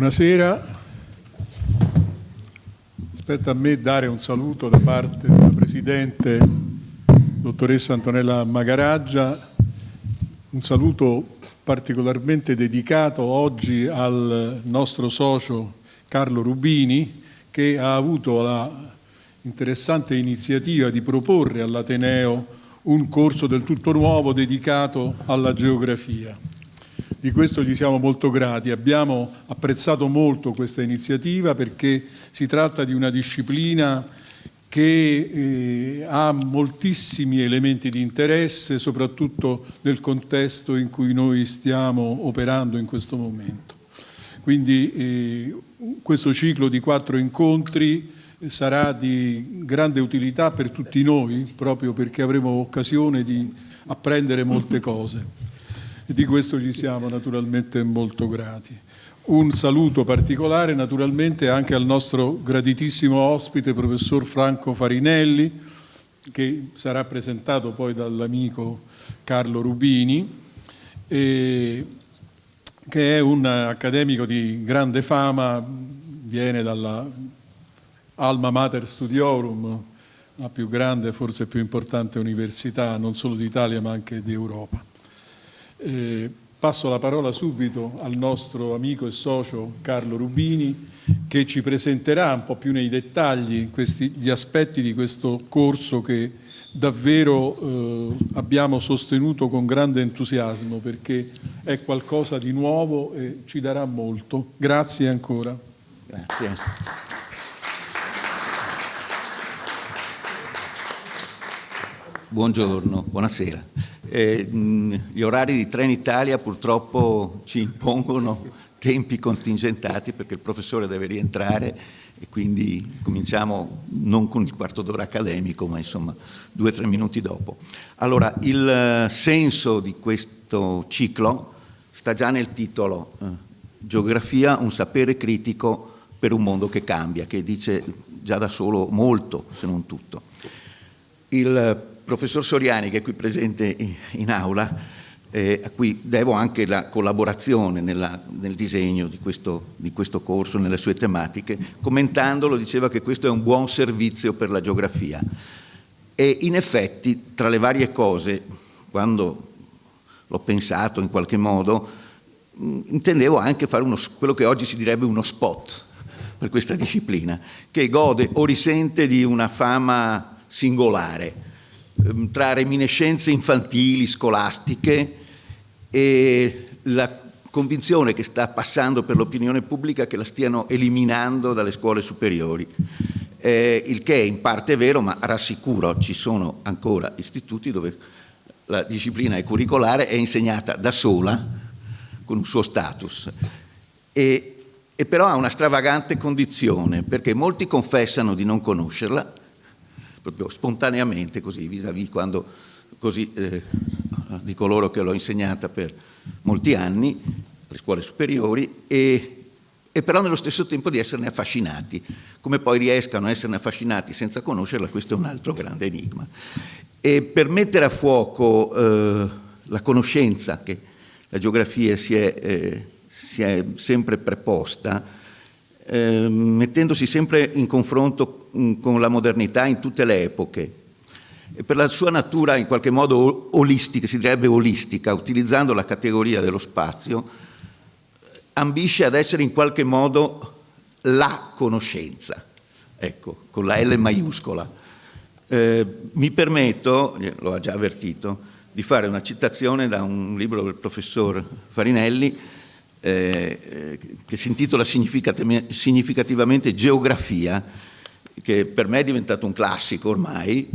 Buonasera. Spetta a me dare un saluto da parte della Presidente, dottoressa Antonella Magaraggia, un saluto particolarmente dedicato oggi al nostro socio Carlo Rubini, che ha avuto la interessante iniziativa di proporre all'Ateneo un corso del tutto nuovo dedicato alla geografia. Di questo gli siamo molto grati. Abbiamo apprezzato molto questa iniziativa perché si tratta di una disciplina che ha moltissimi elementi di interesse, soprattutto nel contesto in cui noi stiamo operando in questo momento. Quindi questo ciclo di 4 incontri sarà di grande utilità per tutti noi, proprio perché avremo occasione di apprendere molte cose. E di questo gli siamo naturalmente molto grati. Un saluto particolare naturalmente anche al nostro graditissimo ospite, professor Franco Farinelli, che sarà presentato poi dall'amico Carlo Rubini, che è un accademico di grande fama, viene dalla Alma Mater Studiorum, la più grande e forse più importante università non solo d'Italia ma anche d'Europa. Passo la parola subito al nostro amico e socio Carlo Rubini, che ci presenterà un po' più nei dettagli gli aspetti di questo corso che davvero abbiamo sostenuto con grande entusiasmo, perché è qualcosa di nuovo e ci darà molto. Grazie ancora. Grazie. Buongiorno, buonasera. Gli orari di Trenitalia purtroppo ci impongono tempi contingentati perché il professore deve rientrare e quindi cominciamo non con il quarto d'ora accademico, ma insomma 2 o 3 minuti dopo. Allora, il senso di questo ciclo sta già nel titolo, Geografia, un sapere critico per un mondo che cambia, che dice già da solo molto, se non tutto. Il professor Soriani, che è qui presente in aula, a cui devo anche la collaborazione nel disegno di questo corso, nelle sue tematiche, commentandolo diceva che questo è un buon servizio per la geografia. E in effetti, tra le varie cose, quando l'ho pensato in qualche modo, intendevo anche fare quello che oggi si direbbe uno spot per questa disciplina, che gode o risente di una fama singolare, tra reminiscenze infantili, scolastiche e la convinzione che sta passando per l'opinione pubblica che la stiano eliminando dalle scuole superiori, il che è in parte vero, ma rassicuro, ci sono ancora istituti dove la disciplina è curricolare, è insegnata da sola, con un suo status, e però ha una stravagante condizione, perché molti confessano di non conoscerla, proprio spontaneamente così, vis-à-vis di coloro che l'ho insegnata per molti anni, alle scuole superiori, e però nello stesso tempo di esserne affascinati. Come poi riescano a esserne affascinati senza conoscerla, questo è un altro grande enigma. E per mettere a fuoco la conoscenza che la geografia si è sempre preposta, mettendosi sempre in confronto con la modernità in tutte le epoche, e per la sua natura in qualche modo olistica, si direbbe olistica, utilizzando la categoria dello spazio, ambisce ad essere in qualche modo la conoscenza, ecco, con la L maiuscola. Mi permetto, lo ha già avvertito, di fare una citazione da un libro del professor Farinelli, che si intitola significativamente Geografia, che per me è diventato un classico ormai,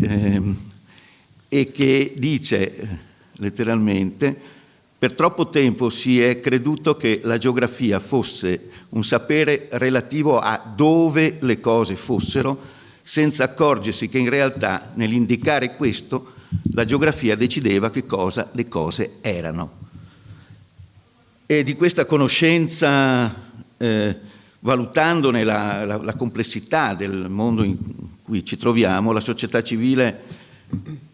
e che dice letteralmente: per troppo tempo si è creduto che la geografia fosse un sapere relativo a dove le cose fossero, senza accorgersi che in realtà nell'indicare questo la geografia decideva che cosa le cose erano. E di questa conoscenza, valutandone la complessità del mondo in cui ci troviamo, la società civile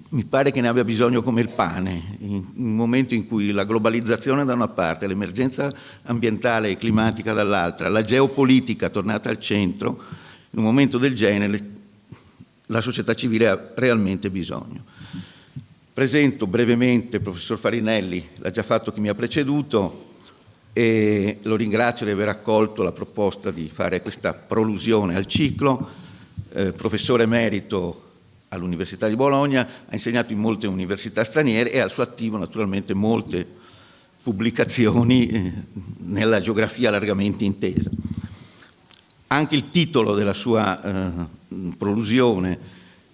mi pare che ne abbia bisogno come il pane, in un momento in cui la globalizzazione da una parte, l'emergenza ambientale e climatica dall'altra, la geopolitica tornata al centro, in un momento del genere la società civile ha realmente bisogno. Presento brevemente il professor Farinelli, l'ha già fatto chi mi ha preceduto, e lo ringrazio di aver accolto la proposta di fare questa prolusione al ciclo. Professore emerito all'Università di Bologna, ha insegnato in molte università straniere e al suo attivo naturalmente molte pubblicazioni nella geografia largamente intesa. Anche il titolo della sua prolusione,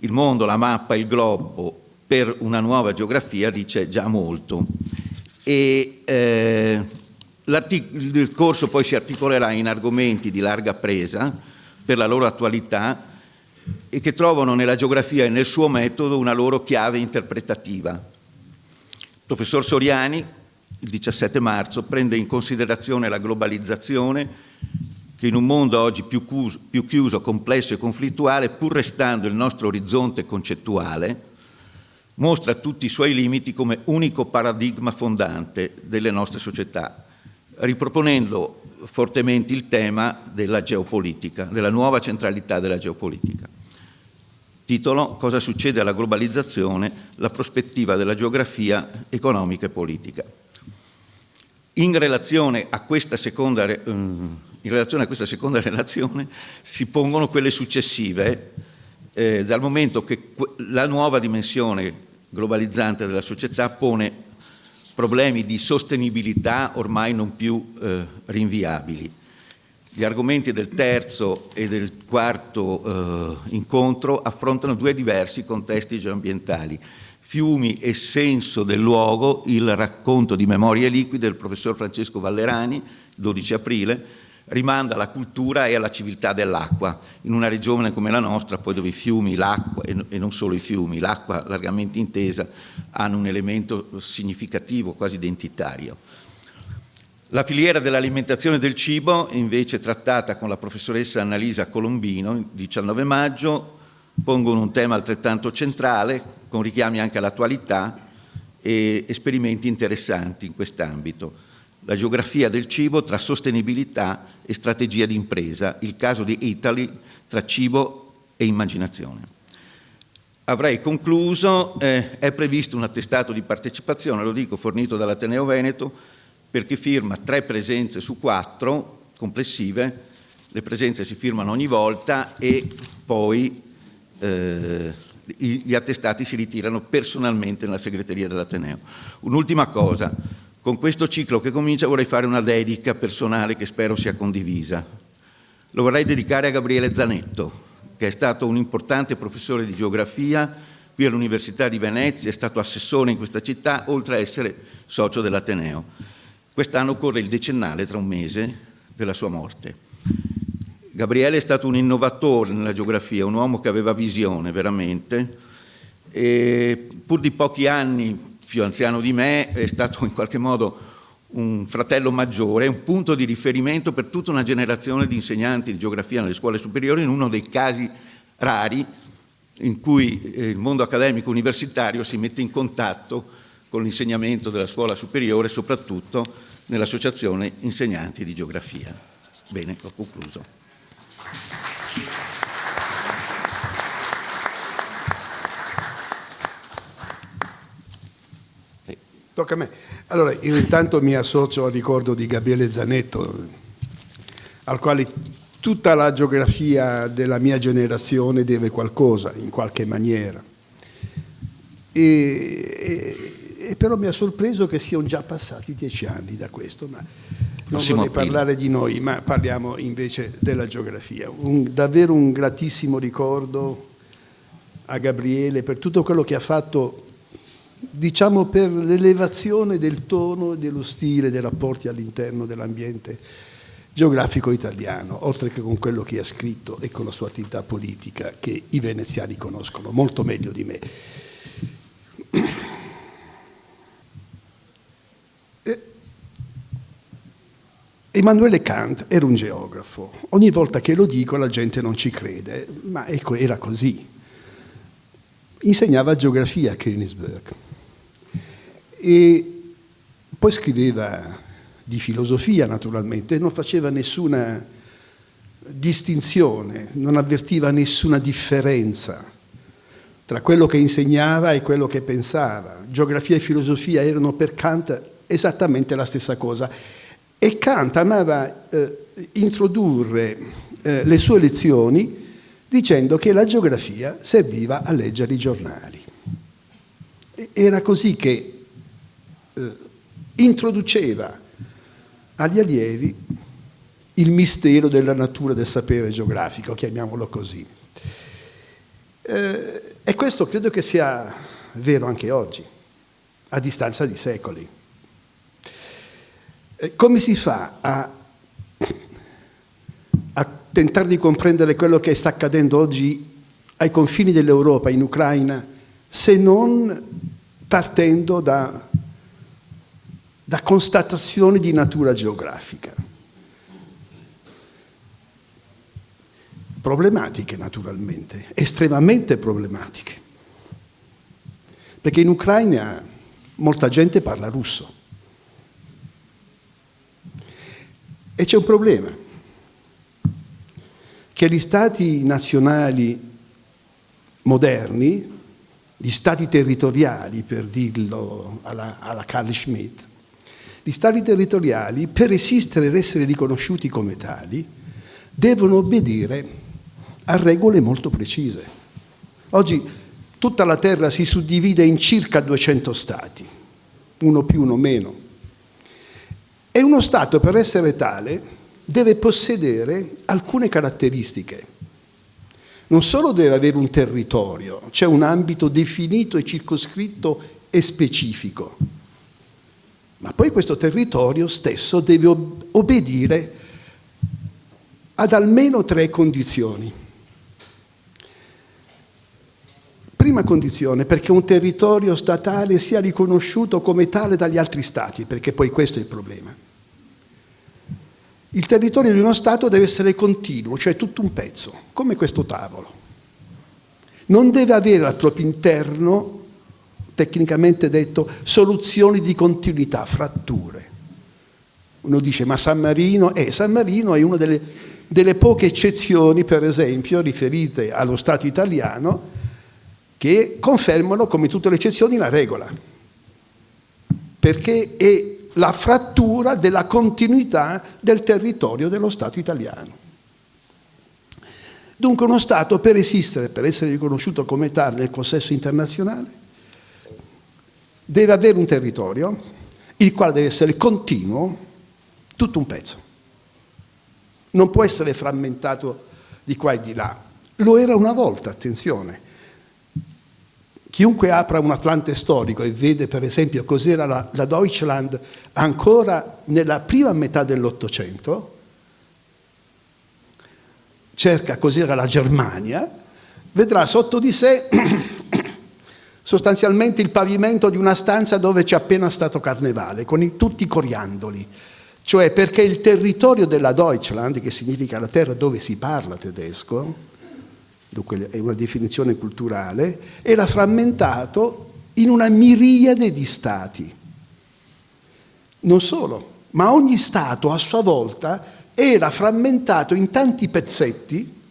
Il mondo, la mappa, il globo per una nuova geografia, dice già molto. E il corso poi si articolerà in argomenti di larga presa per la loro attualità e che trovano nella geografia e nel suo metodo una loro chiave interpretativa. Il professor Soriani, il 17 marzo, prende in considerazione la globalizzazione che in un mondo oggi più chiuso, complesso e conflittuale, pur restando il nostro orizzonte concettuale, mostra tutti i suoi limiti come unico paradigma fondante delle nostre società, riproponendo fortemente il tema della geopolitica, della nuova centralità della geopolitica. Titolo: Cosa succede alla globalizzazione? La prospettiva della geografia economica e politica. In relazione a questa seconda relazione si pongono quelle successive, dal momento che la nuova dimensione globalizzante della società pone problemi di sostenibilità ormai non più rinviabili. Gli argomenti del terzo e del quarto incontro affrontano due diversi contesti geoambientali: fiumi e senso del luogo, il racconto di Memorie liquide del professor Francesco Vallerani, 12 aprile, rimanda alla cultura e alla civiltà dell'acqua, in una regione come la nostra, poi dove i fiumi, l'acqua, e non solo i fiumi, l'acqua largamente intesa, hanno un elemento significativo, quasi identitario. La filiera dell'alimentazione del cibo, invece, trattata con la professoressa Annalisa Colombino, il 19 maggio, pongono un tema altrettanto centrale, con richiami anche all'attualità e esperimenti interessanti in quest'ambito. La geografia del cibo tra sostenibilità e strategia di impresa, il caso di Italy tra cibo e immaginazione. Avrei concluso, è previsto un attestato di partecipazione, lo dico, fornito dall'Ateneo Veneto, perché firma 3 presenze su 4 complessive, le presenze si firmano ogni volta e poi gli attestati si ritirano personalmente nella segreteria dell'Ateneo. Un'ultima cosa: con questo ciclo che comincia vorrei fare una dedica personale che spero sia condivisa. Lo vorrei dedicare a Gabriele Zanetto, che è stato un importante professore di geografia qui all'Università di Venezia, è stato assessore in questa città, oltre a essere socio dell'Ateneo. Quest'anno corre il decennale, tra un mese, della sua morte. Gabriele è stato un innovatore nella geografia, un uomo che aveva visione veramente, e pur di pochi anni più anziano di me, è stato in qualche modo un fratello maggiore, un punto di riferimento per tutta una generazione di insegnanti di geografia nelle scuole superiori, in uno dei casi rari in cui il mondo accademico universitario si mette in contatto con l'insegnamento della scuola superiore, soprattutto nell'associazione insegnanti di geografia. Bene, ho concluso. Tocca a me. Allora, io intanto mi associo al ricordo di Gabriele Zanetto, al quale tutta la geografia della mia generazione deve qualcosa, in qualche maniera. E però mi ha sorpreso che siano già passati 10 anni da questo, ma non vorrei parlare di noi, ma parliamo invece della geografia. Davvero un gratissimo ricordo a Gabriele per tutto quello che ha fatto, diciamo, per l'elevazione del tono e dello stile dei rapporti all'interno dell'ambiente geografico italiano, oltre che con quello che ha scritto e con la sua attività politica, che i veneziani conoscono molto meglio di me. Emanuele Kant era un geografo. Ogni volta che lo dico la gente non ci crede, ma ecco, era così. Insegnava geografia a Königsberg E poi scriveva di filosofia, naturalmente, non faceva nessuna distinzione, non avvertiva nessuna differenza tra quello che insegnava e quello che pensava. Geografia e filosofia erano per Kant esattamente la stessa cosa. E Kant amava introdurre le sue lezioni dicendo che la geografia serviva a leggere i giornali. Era così che introduceva agli allievi il mistero della natura del sapere geografico, chiamiamolo così. E questo credo che sia vero anche oggi, a distanza di secoli. Come si fa a tentare di comprendere quello che sta accadendo oggi ai confini dell'Europa, in Ucraina, se non partendo da constatazioni di natura geografica? Problematiche, naturalmente, estremamente problematiche. Perché in Ucraina molta gente parla russo. E c'è un problema, che gli stati nazionali moderni, gli stati territoriali, per dirlo alla Carl Schmitt, gli stati territoriali, per esistere ed essere riconosciuti come tali, devono obbedire a regole molto precise. Oggi tutta la Terra si suddivide in circa 200 stati, uno più, uno meno. E uno Stato, per essere tale, deve possedere alcune caratteristiche. Non solo deve avere un territorio, cioè un ambito definito e circoscritto e specifico, ma poi questo territorio stesso deve obbedire ad almeno 3 condizioni. Prima condizione, perché un territorio statale sia riconosciuto come tale dagli altri stati, perché poi questo è il problema. Il territorio di uno Stato deve essere continuo, cioè tutto un pezzo, come questo tavolo. Non deve avere al proprio interno, tecnicamente detto, soluzioni di continuità, fratture. Uno dice, ma San Marino è una delle poche eccezioni, per esempio, riferite allo Stato italiano, che confermano, come tutte le eccezioni, la regola. Perché è la frattura della continuità del territorio dello Stato italiano. Dunque uno Stato, per esistere, per essere riconosciuto come tale nel consesso internazionale, deve avere un territorio, il quale deve essere continuo, tutto un pezzo. Non può essere frammentato di qua e di là. Lo era una volta, attenzione. Chiunque apra un Atlante storico e vede, per esempio, cos'era la Deutschland ancora nella prima metà dell'Ottocento, cerca cos'era la Germania, vedrà sotto di sé sostanzialmente il pavimento di una stanza dove c'è appena stato carnevale, con tutti i coriandoli. Cioè perché il territorio della Deutschland, che significa la terra dove si parla tedesco, dunque è una definizione culturale, era frammentato in una miriade di stati. Non solo, ma ogni stato a sua volta era frammentato in tanti pezzetti,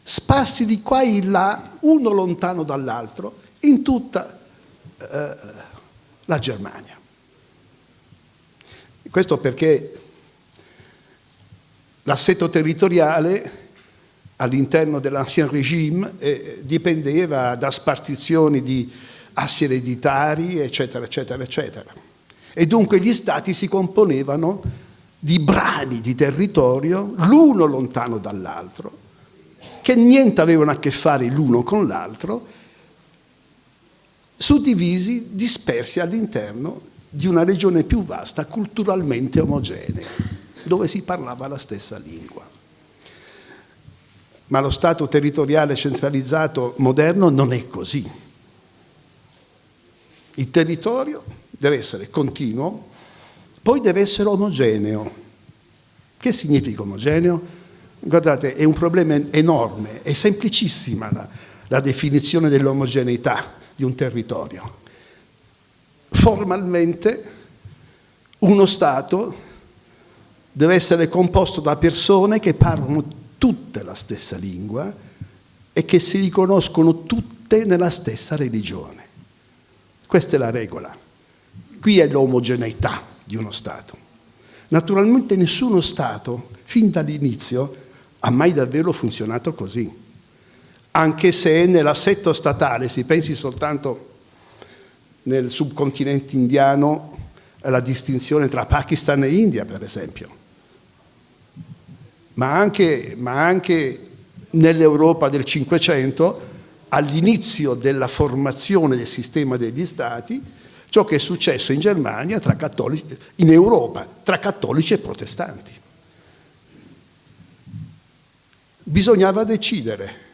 sparsi di qua e là, uno lontano dall'altro, in tutta la Germania. Questo perché l'assetto territoriale all'interno dell'Ancien Régime dipendeva da spartizioni di assi ereditari, eccetera, eccetera, eccetera. E dunque gli stati si componevano di brani di territorio, l'uno lontano dall'altro, che niente avevano a che fare l'uno con l'altro, suddivisi, dispersi all'interno di una regione più vasta, culturalmente omogenea, dove si parlava la stessa lingua. Ma lo Stato territoriale centralizzato moderno non è così. Il territorio deve essere continuo, poi deve essere omogeneo. Che significa omogeneo? Guardate, è un problema enorme, è semplicissima la definizione dell'omogeneità di un territorio. formalmente uno Stato deve essere composto da persone che parlano tutte la stessa lingua e che si riconoscono tutte nella stessa religione. Questa è la regola. Qui è l'omogeneità di uno Stato. Naturalmente nessuno Stato, fin dall'inizio, ha mai davvero funzionato così. Anche se nell'assetto statale, si pensi soltanto nel subcontinente indiano alla distinzione tra Pakistan e India, per esempio, ma anche nell'Europa del Cinquecento, all'inizio della formazione del sistema degli Stati, ciò che è successo in Germania, in Europa, tra cattolici e protestanti. Bisognava decidere,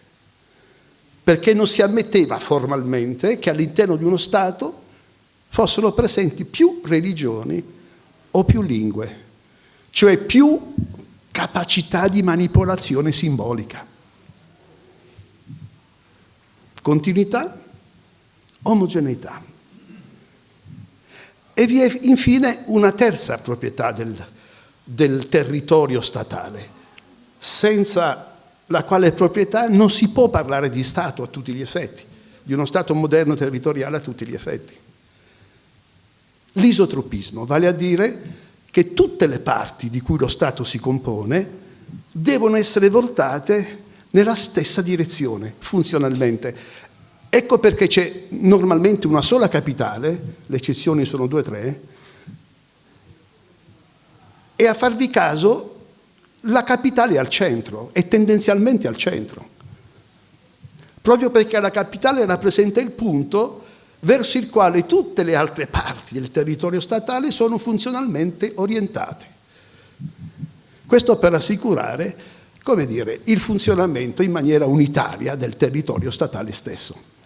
perché non si ammetteva formalmente che all'interno di uno Stato fossero presenti più religioni o più lingue, cioè più capacità di manipolazione simbolica. Continuità, omogeneità. E vi è infine una terza proprietà del territorio statale, senza la quale proprietà non si può parlare di Stato a tutti gli effetti, di uno Stato moderno territoriale a tutti gli effetti. L'isotropismo, vale a dire che tutte le parti di cui lo Stato si compone devono essere voltate nella stessa direzione, funzionalmente. Ecco perché c'è normalmente una sola capitale, le eccezioni sono 2 o 3, e a farvi caso la capitale è al centro, è tendenzialmente al centro, proprio perché la capitale rappresenta il punto verso il quale tutte le altre parti del territorio statale sono funzionalmente orientate. Questo per assicurare, come dire, il funzionamento in maniera unitaria del territorio statale stesso.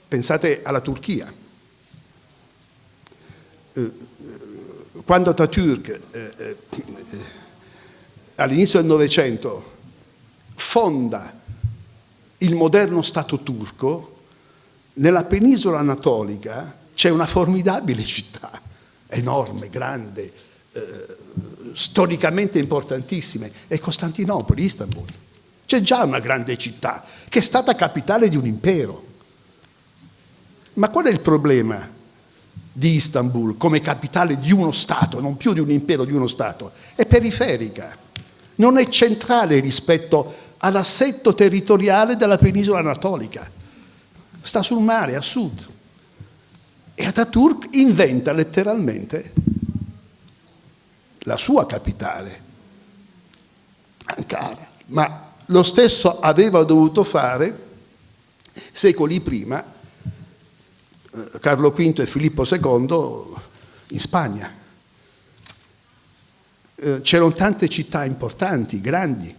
Pensate alla Turchia. Quando Atatürk all'inizio del Novecento fonda il moderno Stato turco, nella penisola anatolica c'è una formidabile città, enorme, grande, storicamente importantissima, è Costantinopoli, Istanbul. C'è già una grande città che è stata capitale di un impero. Ma qual è il problema di Istanbul come capitale di uno Stato, non più di un impero, di uno Stato? È periferica, non è centrale rispetto all'assetto territoriale della penisola anatolica. Sta sul mare, a sud. E Atatürk inventa letteralmente la sua capitale, Ankara. Ma lo stesso aveva dovuto fare secoli prima Carlo V e Filippo II in Spagna. C'erano tante città importanti, grandi,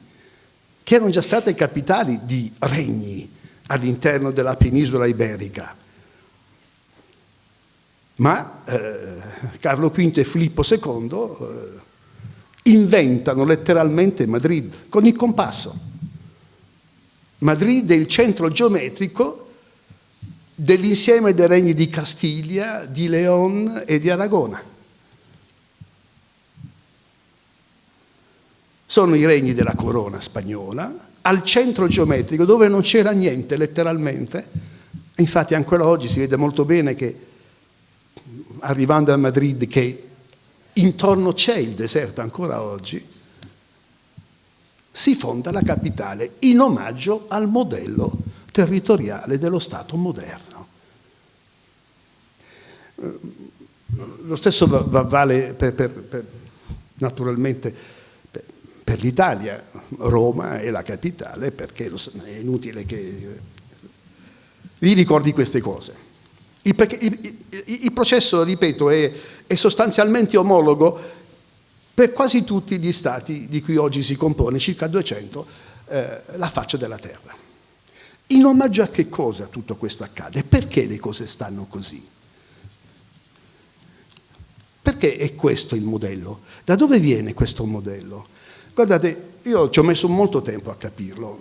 che erano già state capitali di regni all'interno della penisola iberica. Ma Carlo V e Filippo II inventano letteralmente Madrid con il compasso. Madrid è il centro geometrico dell'insieme dei regni di Castiglia, di León e di Aragona. Sono i regni della corona spagnola, al centro geometrico dove non c'era niente letteralmente. Infatti ancora oggi si vede molto bene che arrivando a Madrid che intorno c'è il deserto ancora oggi, si fonda la capitale in omaggio al modello territoriale dello Stato moderno. Lo stesso vale naturalmente per l'Italia. Roma è la capitale perché è inutile che vi ricordi queste cose. Il processo, ripeto, è sostanzialmente omologo per quasi tutti gli stati di cui oggi si compone, circa 200, la faccia della terra. In omaggio a che cosa tutto questo accade? Perché le cose stanno così? Perché è questo il modello? Da dove viene questo modello? Guardate, io ci ho messo molto tempo a capirlo,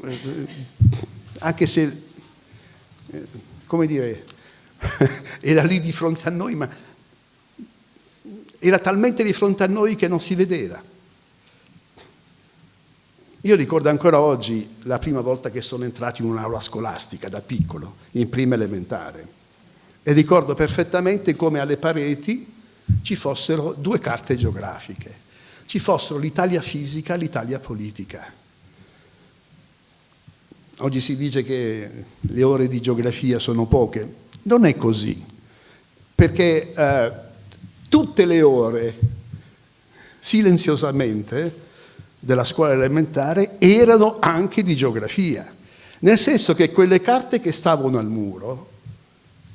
anche se, come dire, era lì di fronte a noi, ma era talmente di fronte a noi che non si vedeva. Io ricordo ancora oggi la prima volta che sono entrato in un'aula scolastica da piccolo, in prima elementare, e ricordo perfettamente come alle pareti ci fossero due carte geografiche, ci fossero l'Italia fisica e l'Italia politica. Oggi si dice che le ore di geografia sono poche, non è così, perché tutte le ore, silenziosamente, della scuola elementare erano anche di geografia, nel senso che quelle carte che stavano al muro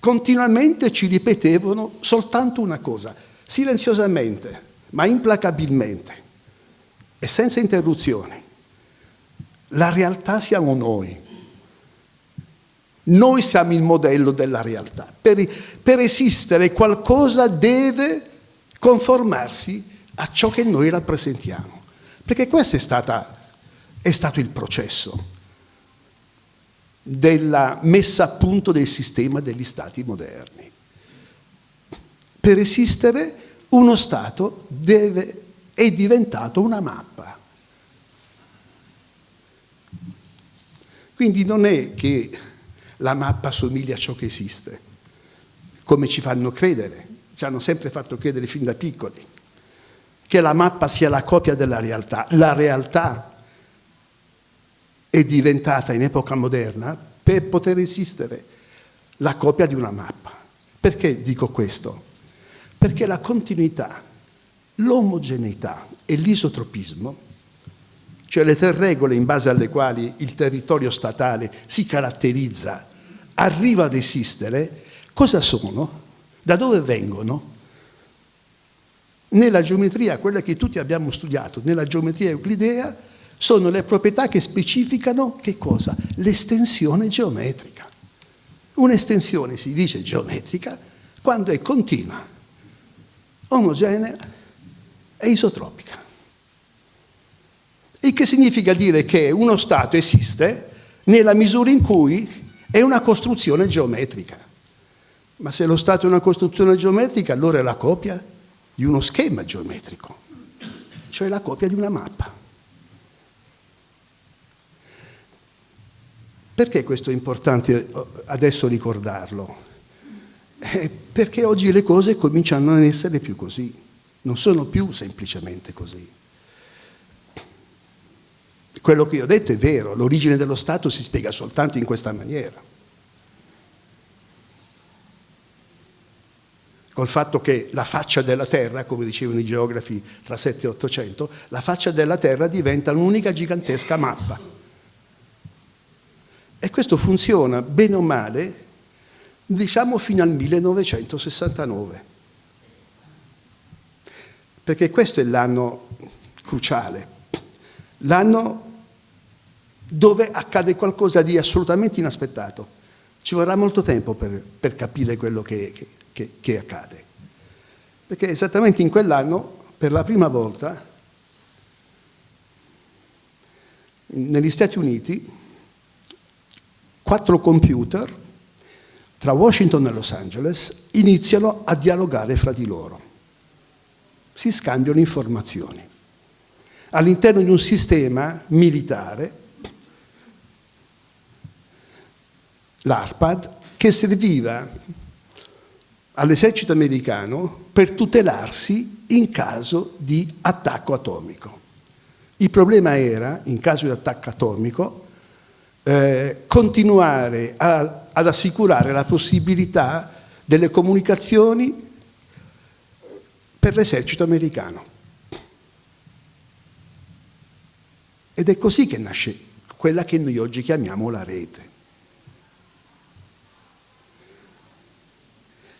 continuamente ci ripetevano soltanto una cosa, silenziosamente, ma implacabilmente e senza interruzioni. La realtà siamo noi. Noi siamo il modello della realtà. Per esistere qualcosa deve conformarsi a ciò che noi rappresentiamo. Perché questo è stato il processo della messa a punto del sistema degli stati moderni. Per esistere uno Stato è diventato una mappa. Quindi non è che la mappa somiglia a ciò che esiste, come ci fanno credere, ci hanno sempre fatto credere fin da piccoli, che la mappa sia la copia della realtà. La realtà è diventata in epoca moderna, per poter esistere, la copia di una mappa. Perché dico questo? Perché la continuità, l'omogeneità e l'isotropismo, cioè le tre regole in base alle quali il territorio statale si caratterizza, arriva ad esistere, cosa sono? Da dove vengono? Nella geometria, quella che tutti abbiamo studiato, nella geometria euclidea, sono le proprietà che specificano che cosa? L'estensione geometrica. Un'estensione si dice geometrica quando è continua, omogenea e isotropica. Il che significa dire che uno Stato esiste nella misura in cui è una costruzione geometrica. Ma se lo Stato è una costruzione geometrica, allora è la copia di uno schema geometrico, cioè la copia di una mappa. Perché questo è importante adesso ricordarlo? Perché oggi le cose cominciano a non essere più così, non sono più semplicemente così. Quello che io ho detto è vero, l'origine dello Stato si spiega soltanto in questa maniera. Col fatto che la faccia della Terra, come dicevano i geografi tra 7 e 800, la faccia della Terra diventa un'unica gigantesca mappa. E questo funziona, bene o male, diciamo fino al 1969. Perché questo è l'anno cruciale, l'anno dove accade qualcosa di assolutamente inaspettato. Ci vorrà molto tempo per capire quello che accade. Perché esattamente in quell'anno, per la prima volta, negli Stati Uniti, 4 computer tra Washington e Los Angeles iniziano a dialogare fra di loro. Si scambiano informazioni. All'interno di un sistema militare, l'ARPAD, che serviva all'esercito americano per tutelarsi in caso di attacco atomico. Il problema era, in caso di attacco atomico, continuare ad assicurare la possibilità delle comunicazioni per l'esercito americano. Ed è così che nasce quella che noi oggi chiamiamo la rete.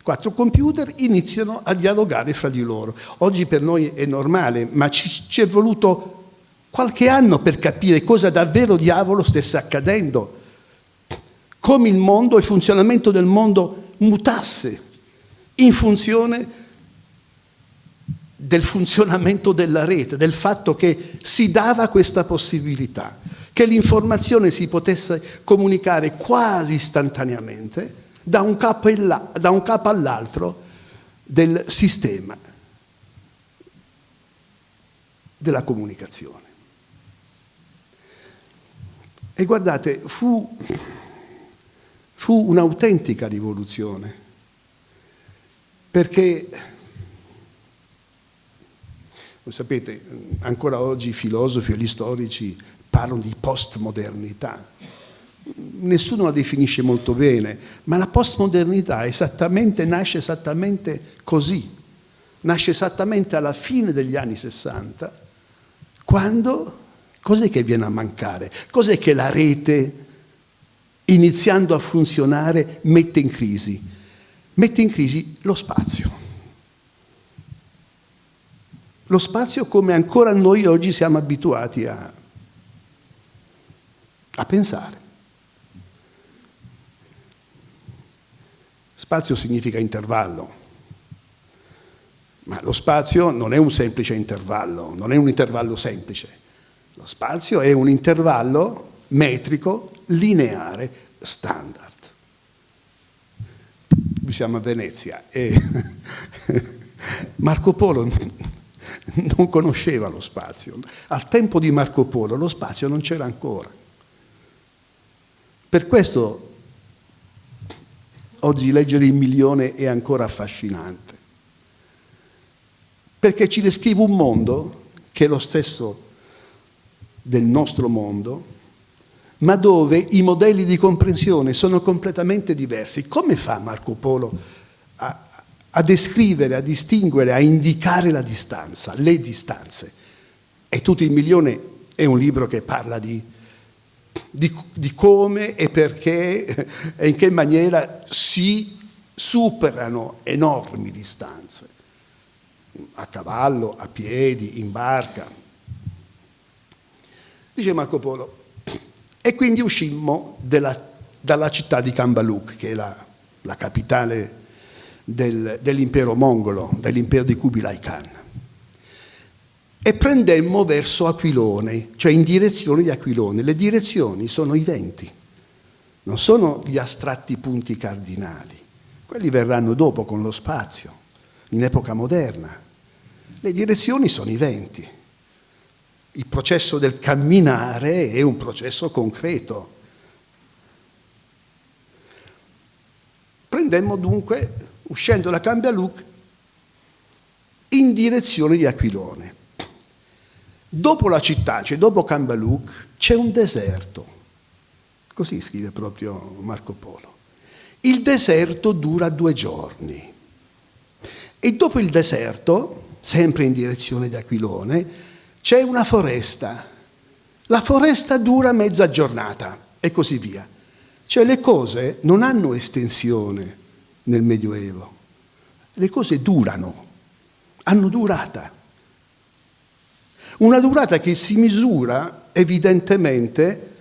4 computer iniziano a dialogare fra di loro. Oggi per noi è normale, ma ci è voluto qualche anno per capire cosa davvero diavolo stesse accadendo, come il mondo, il funzionamento del mondo mutasse in funzione del funzionamento della rete, del fatto che si dava questa possibilità, che l'informazione si potesse comunicare quasi istantaneamente, da un capo all'altro del sistema della comunicazione. E guardate, fu un'autentica rivoluzione, perché, voi sapete, ancora oggi i filosofi e gli storici parlano di postmodernità. Nessuno la definisce molto bene, ma la postmodernità nasce esattamente così. Nasce esattamente alla fine degli anni 60, quando cos'è che viene a mancare? Cos'è che la rete, iniziando a funzionare, mette in crisi? Mette in crisi lo spazio. Lo spazio come ancora noi oggi siamo abituati a pensare. Spazio significa intervallo. Ma lo spazio non è un semplice intervallo, non è un intervallo semplice. Lo spazio è un intervallo metrico, lineare, standard. Qui siamo a Venezia e Marco Polo non conosceva lo spazio. Al tempo di Marco Polo lo spazio non c'era ancora. Per questo oggi leggere Il Milione è ancora affascinante. Perché ci descrive un mondo che è lo stesso del nostro mondo, ma dove i modelli di comprensione sono completamente diversi. Come fa Marco Polo a descrivere, a distinguere, a indicare la distanza, le distanze? E tutto Il Milione è un libro che parla di come e perché e in che maniera si superano enormi distanze. A cavallo, a piedi, in barca. Dice Marco Polo, e quindi uscimmo dalla città di Cambaluc, che è la capitale dell'impero mongolo, dell'impero di Kubilai Khan, e prendemmo verso Aquilone, cioè in direzione di Aquilone. Le direzioni sono i venti, non sono gli astratti punti cardinali. Quelli verranno dopo con lo spazio, in epoca moderna. Le direzioni sono i venti. Il processo del camminare è un processo concreto. Prendemmo dunque, uscendo da Cambaluc, in direzione di Aquilone. Dopo la città, cioè dopo Cambaluc, c'è un deserto. Così scrive proprio Marco Polo. Il deserto dura 2 giorni. E dopo il deserto, sempre in direzione di Aquilone, c'è una foresta. La foresta dura mezza giornata e così via. Cioè le cose non hanno estensione nel Medioevo. Le cose durano, hanno durata. Una durata che si misura evidentemente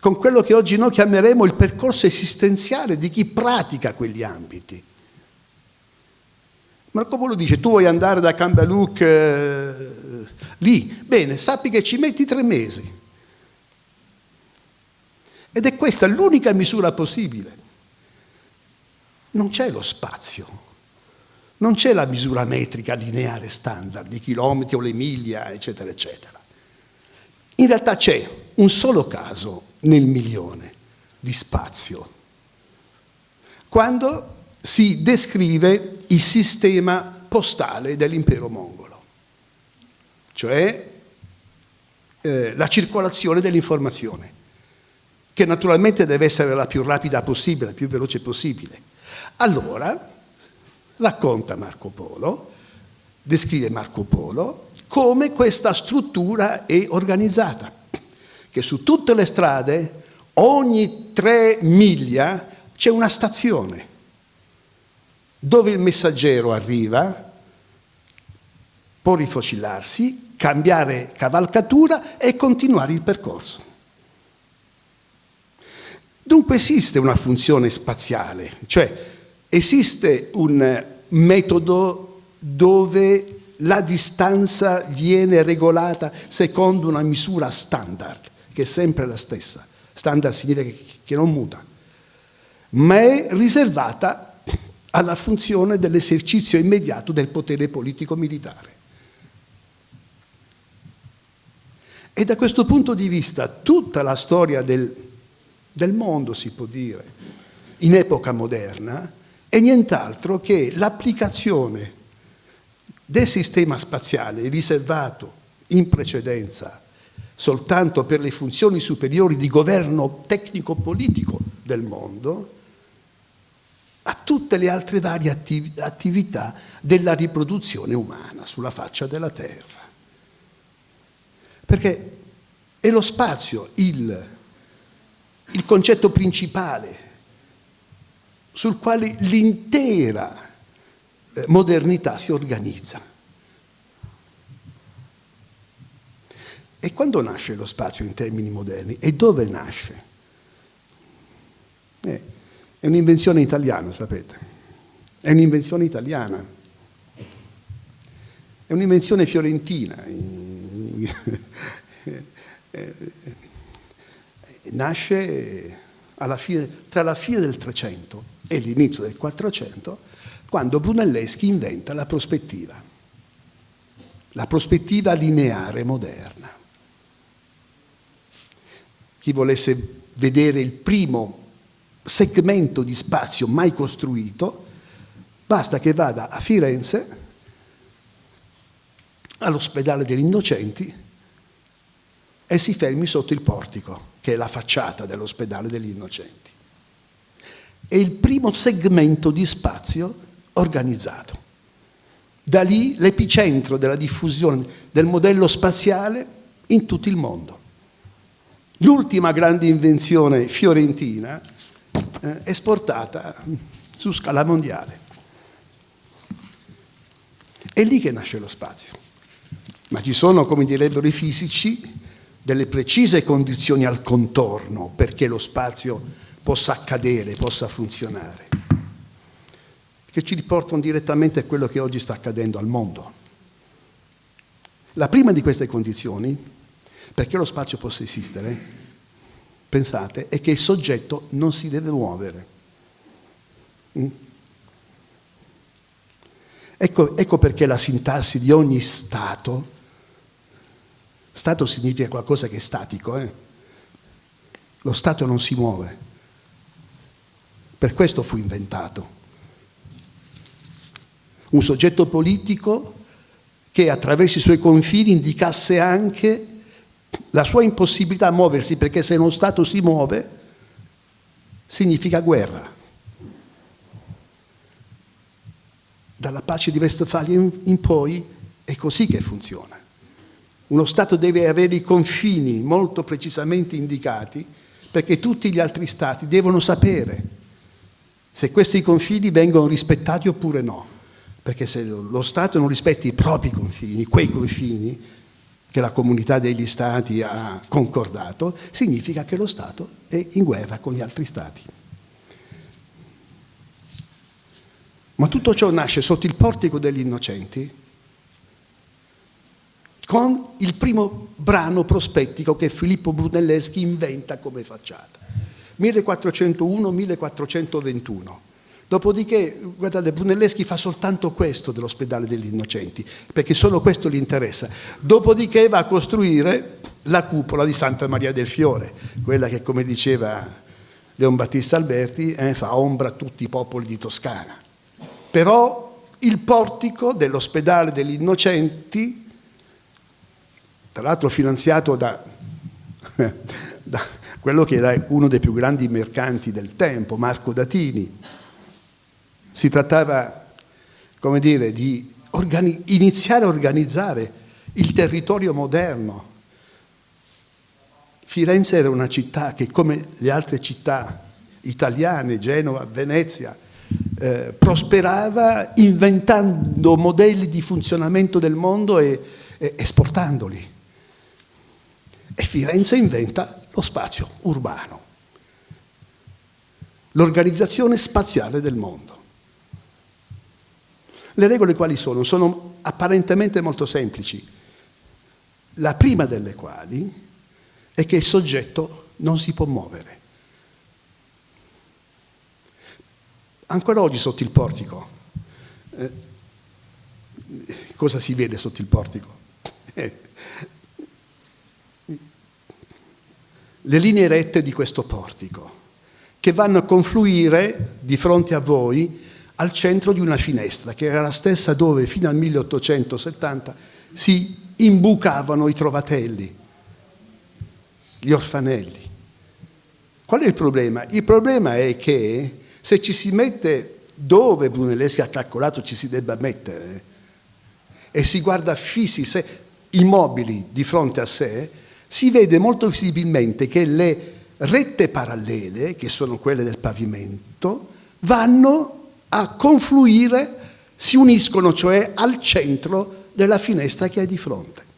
con quello che oggi noi chiameremo il percorso esistenziale di chi pratica quegli ambiti. Marco Polo dice, tu vuoi andare da Cambaluc lì? Bene, sappi che ci metti 3 mesi. Ed è questa l'unica misura possibile. Non c'è lo spazio, non c'è la misura metrica lineare standard di chilometri o le miglia, eccetera, eccetera. In realtà c'è un solo caso nel milione di spazio, quando si descrive il sistema postale dell'impero mongolo, cioè la circolazione dell'informazione, che naturalmente deve essere la più rapida possibile, la più veloce possibile. Allora, racconta Marco Polo, descrive Marco Polo come questa struttura è organizzata, che su tutte le strade, ogni 3 miglia, c'è una stazione dove il messaggero arriva, può rifocillarsi, cambiare cavalcatura e continuare il percorso. Dunque esiste una funzione spaziale, cioè esiste un metodo dove la distanza viene regolata secondo una misura standard, che è sempre la stessa. Standard significa che non muta. ma è riservata alla funzione dell'esercizio immediato del potere politico-militare. E da questo punto di vista tutta la storia del mondo, si può dire, in epoca moderna, è nient'altro che l'applicazione del sistema spaziale riservato in precedenza soltanto per le funzioni superiori di governo tecnico-politico del mondo, a tutte le altre varie attività della riproduzione umana sulla faccia della Terra. Perché è lo spazio il concetto principale sul quale l'intera modernità si organizza. E quando nasce lo spazio in termini moderni? E dove nasce? È un'invenzione italiana, sapete. È un'invenzione italiana. È un'invenzione fiorentina. Nasce tra la fine del 300 e l'inizio del 400, quando Brunelleschi inventa la prospettiva lineare moderna. Chi volesse vedere il primo segmento di spazio mai costruito, basta che vada a Firenze, all'ospedale degli Innocenti, e si fermi sotto il portico, che è la facciata dell'ospedale degli Innocenti. È il primo segmento di spazio organizzato. Da lì l'epicentro della diffusione del modello spaziale in tutto il mondo. L'ultima grande invenzione fiorentina esportata su scala mondiale. È lì che nasce lo spazio. Ma ci sono, come direbbero i fisici, delle precise condizioni al contorno perché lo spazio possa accadere, possa funzionare, che ci riportano direttamente a quello che oggi sta accadendo al mondo. La prima di queste condizioni, perché lo spazio possa esistere, pensate, è che il soggetto non si deve muovere. Ecco perché la sintassi di ogni Stato significa qualcosa che è statico. Lo Stato non si muove. Per questo fu inventato. Un soggetto politico che attraverso i suoi confini indicasse anche la sua impossibilità a muoversi, perché se uno Stato si muove significa guerra. Dalla pace di Westfalia in poi è così che funziona. Uno Stato deve avere i confini molto precisamente indicati, perché tutti gli altri Stati devono sapere se questi confini vengono rispettati oppure no. Perché se lo Stato non rispetta i propri confini, quei confini che la comunità degli Stati ha concordato, significa che lo Stato è in guerra con gli altri Stati. Ma tutto ciò nasce sotto il portico degli Innocenti con il primo brano prospettico che Filippo Brunelleschi inventa come facciata. 1401-1421. Dopodiché, guardate, Brunelleschi fa soltanto questo dell'ospedale degli Innocenti, perché solo questo gli interessa. Dopodiché va a costruire la cupola di Santa Maria del Fiore, quella che, come diceva Leon Battista Alberti, fa ombra a tutti i popoli di Toscana. Però il portico dell'ospedale degli Innocenti, tra l'altro finanziato da quello che era uno dei più grandi mercanti del tempo, Marco Datini. Si trattava, come dire, di iniziare a organizzare il territorio moderno. Firenze era una città che, come le altre città italiane, Genova, Venezia, prosperava inventando modelli di funzionamento del mondo e esportandoli. E Firenze inventa lo spazio urbano, l'organizzazione spaziale del mondo. Le regole quali sono? Sono apparentemente molto semplici. La prima delle quali è che il soggetto non si può muovere. ancora oggi sotto il portico, cosa si vede sotto il portico? Le linee rette di questo portico, che vanno a confluire di fronte a voi al centro di una finestra, che era la stessa dove fino al 1870 si imbucavano i trovatelli, gli orfanelli. Qual è il problema? Il problema è che se ci si mette dove Brunelleschi ha calcolato ci si debba mettere e si guarda fissi, immobili di fronte a sé, si vede molto visibilmente che le rette parallele, che sono quelle del pavimento, vanno a confluire, si uniscono cioè al centro della finestra che è di fronte.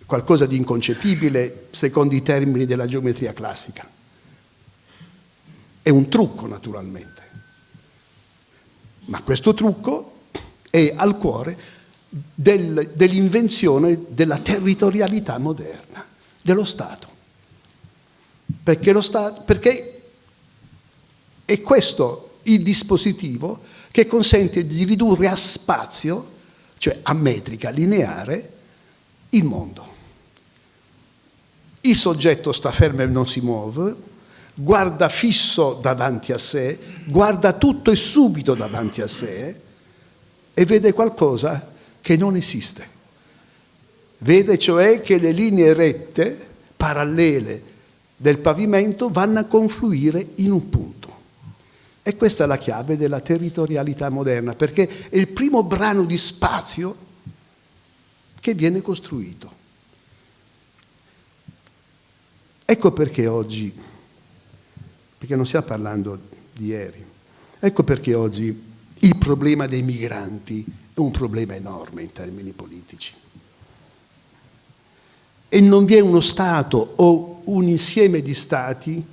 Qualcosa di inconcepibile secondo i termini della geometria classica. È un trucco, naturalmente. Ma questo trucco è al cuore dell'invenzione della territorialità moderna, dello Stato. Perché è questo il dispositivo che consente di ridurre a spazio, cioè a metrica lineare, il mondo. Il soggetto sta fermo e non si muove, guarda fisso davanti a sé, guarda tutto e subito davanti a sé e vede qualcosa che non esiste. Vede cioè che le linee rette, parallele del pavimento, vanno a confluire in un punto. E questa è la chiave della territorialità moderna, perché è il primo brano di spazio che viene costruito. Ecco perché oggi, perché non stiamo parlando di ieri, ecco perché oggi il problema dei migranti è un problema enorme in termini politici. E non vi è uno Stato o un insieme di Stati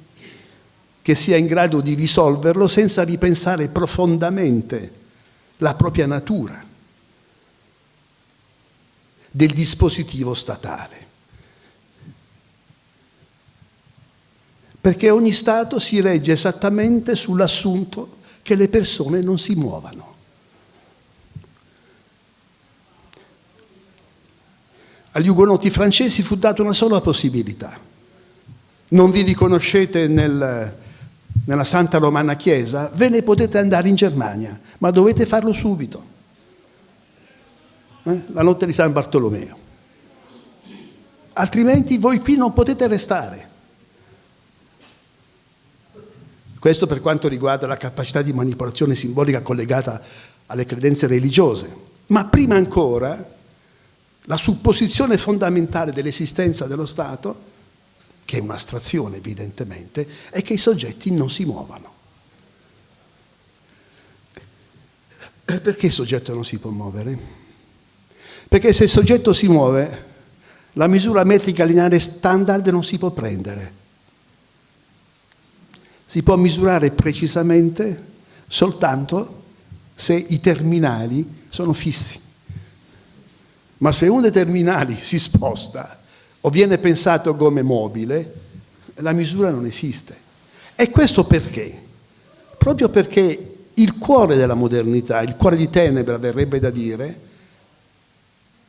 che sia in grado di risolverlo senza ripensare profondamente la propria natura del dispositivo statale. Perché ogni Stato si regge esattamente sull'assunto che le persone non si muovano. Agli ugonoti francesi fu data una sola possibilità. Non vi riconoscete nella Santa Romana Chiesa? Ve ne potete andare in Germania, ma dovete farlo subito. La notte di San Bartolomeo. Altrimenti voi qui non potete restare. Questo per quanto riguarda la capacità di manipolazione simbolica collegata alle credenze religiose. Ma prima ancora, la supposizione fondamentale dell'esistenza dello Stato, che è un'astrazione evidentemente, è che i soggetti non si muovano. Perché il soggetto non si può muovere? Perché se il soggetto si muove, la misura metrica lineare standard non si può prendere. Si può misurare precisamente soltanto se i terminali sono fissi. Ma se uno dei terminali si sposta o viene pensato come mobile, la misura non esiste. E questo perché? Proprio perché il cuore della modernità, il cuore di tenebra verrebbe da dire,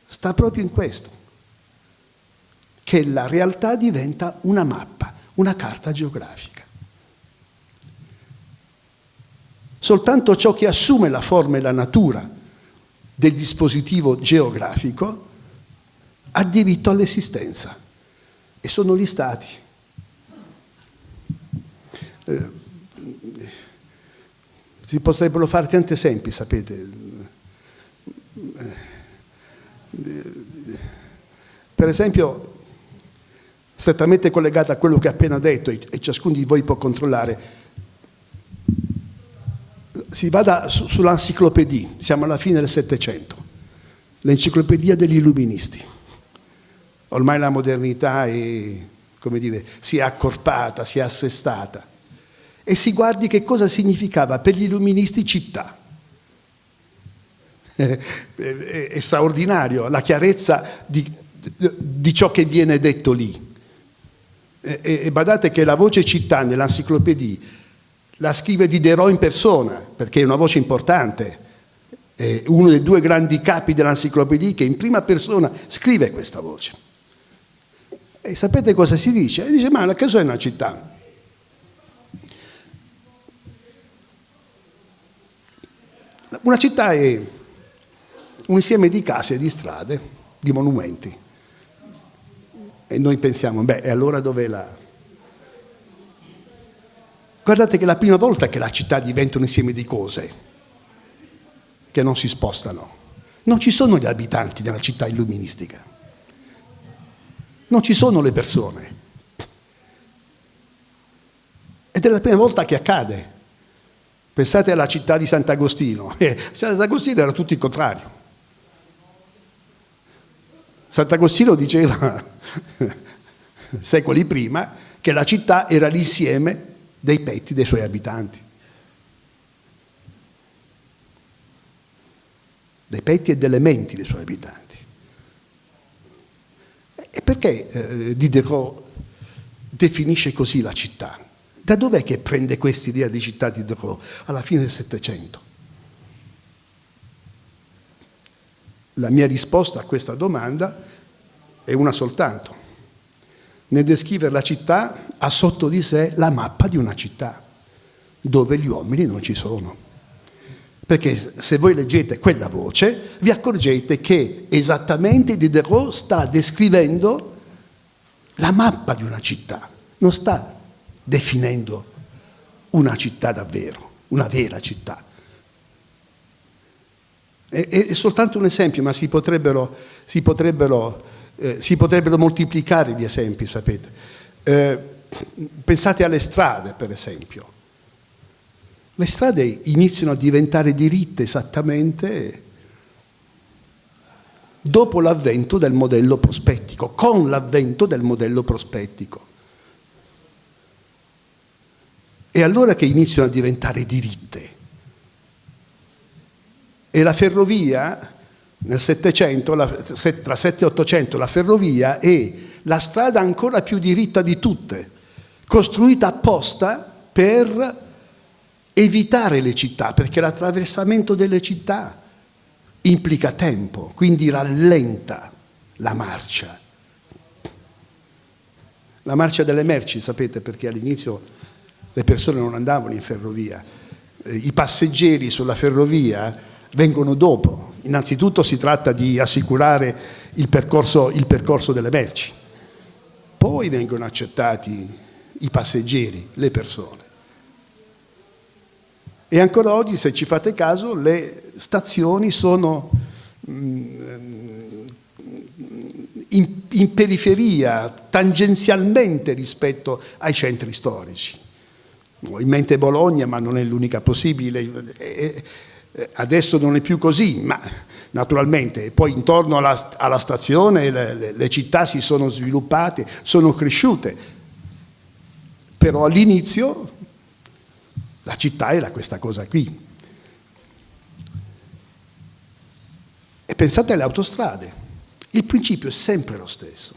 sta proprio in questo, che la realtà diventa una mappa, una carta geografica. Soltanto ciò che assume la forma e la natura del dispositivo geografico ha diritto all'esistenza, e sono gli Stati. Si potrebbero fare tanti esempi, sapete. Per esempio, strettamente collegato a quello che ho appena detto, e ciascuno di voi può controllare, si vada sull'enciclopedia, siamo alla fine del Settecento, l'enciclopedia degli illuministi. Ormai la modernità è, come dire, si è accorpata, si è assestata. E si guardi che cosa significava per gli illuministi città. È straordinario la chiarezza di ciò che viene detto lì. E badate che la voce città nell'enciclopedia la scrive Diderot in persona, perché è una voce importante. È uno dei due grandi capi dell'enciclopedia che in prima persona scrive questa voce. E sapete cosa si dice? E dice, ma che cos'è una città? Una città è un insieme di case, di strade, di monumenti. E noi pensiamo, beh, e allora dov'è la... Guardate che è la prima volta che la città diventa un insieme di cose che non si spostano. Non ci sono gli abitanti nella città illuministica. Non ci sono le persone. Ed è la prima volta che accade. Pensate alla città di Sant'Agostino. Sant'Agostino era tutto il contrario. Sant'Agostino diceva secoli prima che la città era l'insieme dei petti dei suoi abitanti. Dei petti e delle menti dei suoi abitanti. E perché Diderot definisce così la città? Da dov'è che prende questa idea di città di Diderot? Alla fine del Settecento. La mia risposta a questa domanda è una soltanto. Nel descrivere la città ha sotto di sé la mappa di una città, dove gli uomini non ci sono. Perché se voi leggete quella voce, vi accorgete che esattamente Diderot sta descrivendo la mappa di una città, non sta definendo una città davvero, una vera città. È soltanto un esempio, ma si potrebbero moltiplicare gli esempi, sapete. Pensate alle strade, per esempio. Le strade iniziano a diventare diritte esattamente dopo l'avvento del modello prospettico, con l'avvento del modello prospettico. È allora che iniziano a diventare diritte. E la ferrovia, nel Settecento, tra 7 e 800, la ferrovia è la strada ancora più diritta di tutte, costruita apposta per evitare le città, perché l'attraversamento delle città implica tempo, quindi rallenta la marcia. La marcia delle merci, sapete, perché all'inizio le persone non andavano in ferrovia. I passeggeri sulla ferrovia vengono dopo. Innanzitutto si tratta di assicurare il percorso delle merci. Poi vengono accettati i passeggeri, le persone. E ancora oggi, se ci fate caso, le stazioni sono in periferia, tangenzialmente rispetto ai centri storici. Ho in mente Bologna, ma non è l'unica possibile. Adesso non è più così, ma naturalmente poi intorno alla stazione le città si sono sviluppate, sono cresciute, però all'inizio la città era questa cosa qui. E pensate alle autostrade, il principio è sempre lo stesso.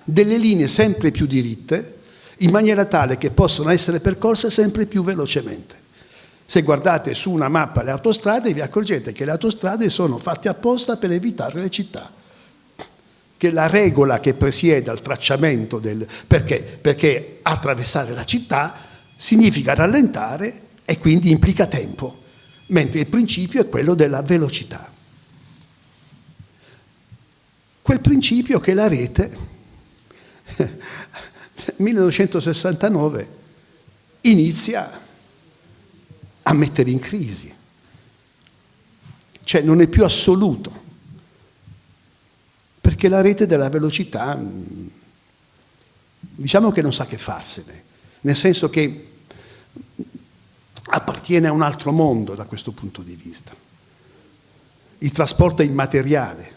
Delle linee sempre più diritte, in maniera tale che possono essere percorse sempre più velocemente. Se guardate su una mappa le autostrade, vi accorgete che le autostrade sono fatte apposta per evitare le città. Che la regola che presiede al tracciamento perché attraversare la città significa rallentare e quindi implica tempo, mentre il principio è quello della velocità. Quel principio che la rete, nel 1969, inizia a mettere in crisi. Cioè non è più assoluto. Perché la rete della velocità, diciamo che non sa che farsene, nel senso che appartiene a un altro mondo da questo punto di vista. Il trasporto è immateriale,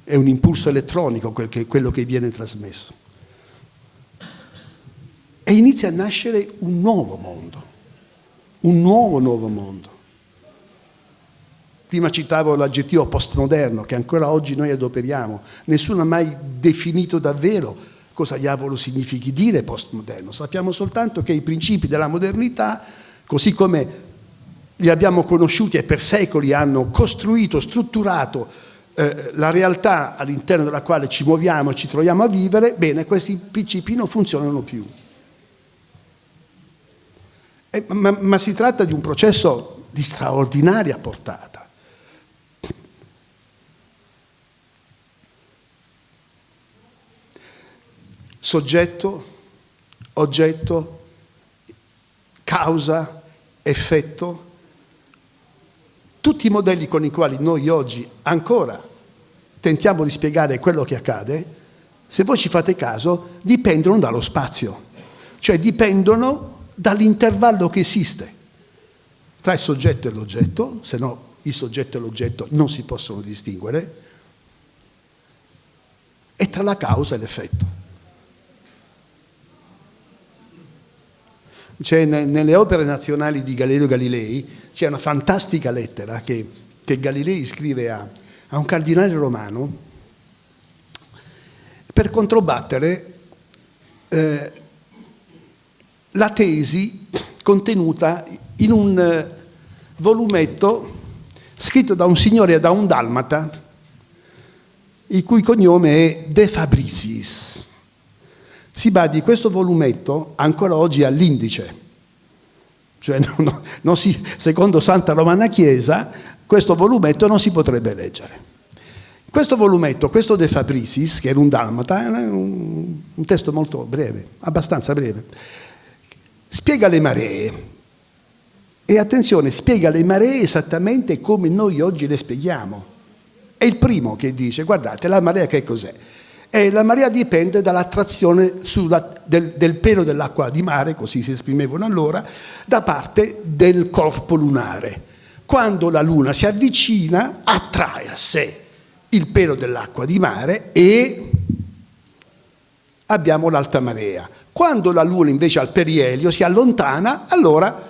è un impulso elettronico quello che viene trasmesso. E inizia a nascere un nuovo mondo, un nuovo mondo. Prima citavo l'aggettivo postmoderno che ancora oggi noi adoperiamo. Nessuno ha mai definito davvero cosa diavolo significhi dire postmoderno. Sappiamo soltanto che i principi della modernità, così come li abbiamo conosciuti e per secoli hanno costruito, strutturato la realtà all'interno della quale ci muoviamo e ci troviamo a vivere, bene, questi principi non funzionano più. Ma si tratta di un processo di straordinaria portata. Soggetto, oggetto, causa, effetto, tutti i modelli con i quali noi oggi ancora tentiamo di spiegare quello che accade, se voi ci fate caso, dipendono dallo spazio, cioè dipendono dall'intervallo che esiste tra il soggetto e l'oggetto, se no il soggetto e l'oggetto non si possono distinguere, e tra la causa e l'effetto. C'è nelle opere nazionali di Galileo Galilei c'è una fantastica lettera che Galilei scrive a un cardinale romano per controbattere la tesi contenuta in un volumetto scritto da un signore, da un dalmata, il cui cognome è De Fabricis. Si badi, questo volumetto ancora oggi è all'indice, cioè secondo Santa Romana Chiesa questo volumetto non si potrebbe leggere. Questo volumetto, questo De Fabricis, che era un dalmata, è un testo molto breve, abbastanza breve, spiega le maree. E attenzione, spiega le maree esattamente come noi oggi le spieghiamo. È il primo che dice, guardate, la marea che cos'è? La marea dipende dall'attrazione del pelo dell'acqua di mare, così si esprimevano allora, da parte del corpo lunare. Quando la luna si avvicina, attrae a sé il pelo dell'acqua di mare e abbiamo l'alta marea. Quando la luna invece al perielio si allontana, allora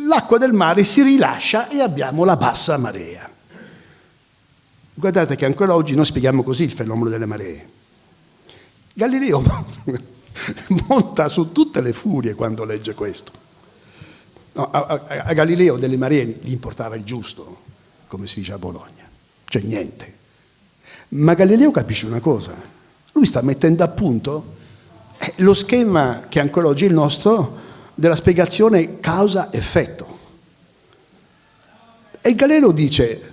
l'acqua del mare si rilascia e abbiamo la bassa marea. Guardate che ancora oggi noi spieghiamo così il fenomeno delle maree. Galileo monta su tutte le furie quando legge questo. No, a Galileo delle maree gli importava il giusto, come si dice a Bologna, cioè niente. Ma Galileo capisce una cosa, lui sta mettendo a punto lo schema che ancora oggi è il nostro della spiegazione causa-effetto. E Galileo dice: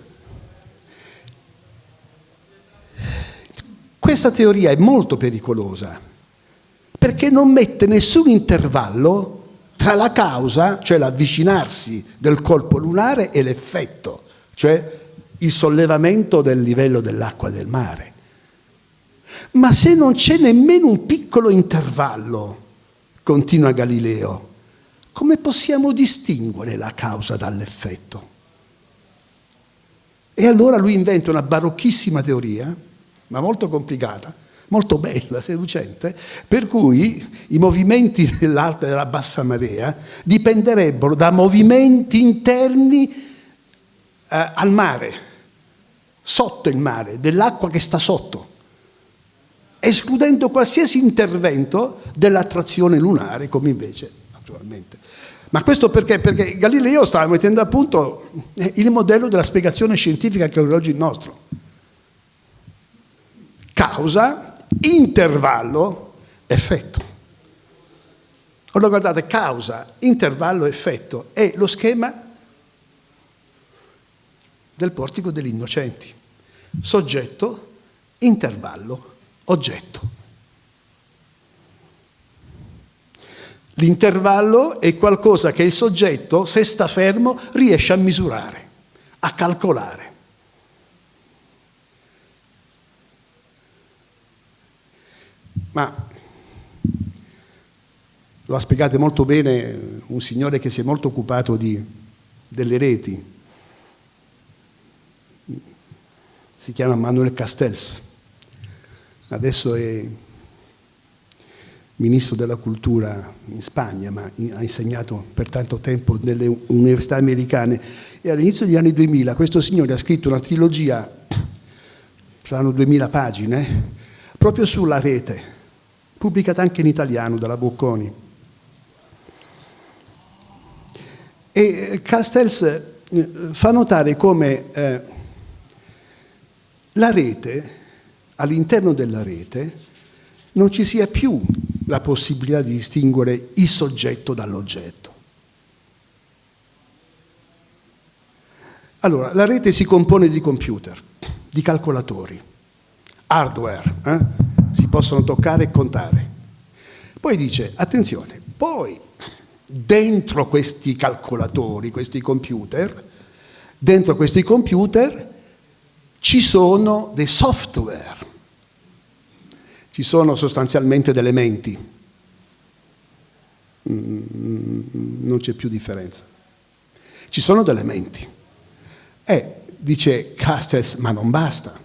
questa teoria è molto pericolosa perché non mette nessun intervallo tra la causa, cioè l'avvicinarsi del corpo lunare, e l'effetto, cioè il sollevamento del livello dell'acqua del mare. Ma se non c'è nemmeno un piccolo intervallo, continua Galileo, come possiamo distinguere la causa dall'effetto? E allora lui inventa una barocchissima teoria, ma molto complicata, molto bella, seducente, per cui i movimenti dell'alta e della bassa marea dipenderebbero da movimenti interni al mare, sotto il mare, dell'acqua che sta sotto, escludendo qualsiasi intervento dell'attrazione lunare, come invece, naturalmente. Ma questo perché? Perché Galileo stava mettendo a punto il modello della spiegazione scientifica che oggi è il nostro. Causa, intervallo, effetto. Allora guardate, causa, intervallo, effetto è lo schema del Portico degli Innocenti. Soggetto, intervallo, oggetto. L'intervallo è qualcosa che il soggetto, se sta fermo, riesce a misurare, a calcolare. Ma lo ha spiegato molto bene un signore che si è molto occupato delle reti. Si chiama Manuel Castells. Adesso ministro della cultura in Spagna, ma ha insegnato per tanto tempo nelle università americane, e all'inizio degli anni 2000 questo signore ha scritto una trilogia, saranno 2000 pagine, proprio sulla rete, pubblicata anche in italiano dalla Bocconi. E Castells fa notare come la rete, all'interno della rete, non ci sia più la possibilità di distinguere il soggetto dall'oggetto. Allora, la rete si compone di computer, di calcolatori, hardware, si possono toccare e contare. Poi dice, attenzione, poi dentro questi calcolatori, dentro questi computer ci sono dei software, ci sono sostanzialmente delle menti, non c'è più differenza, ci sono delle menti. Dice Castells, ma non basta.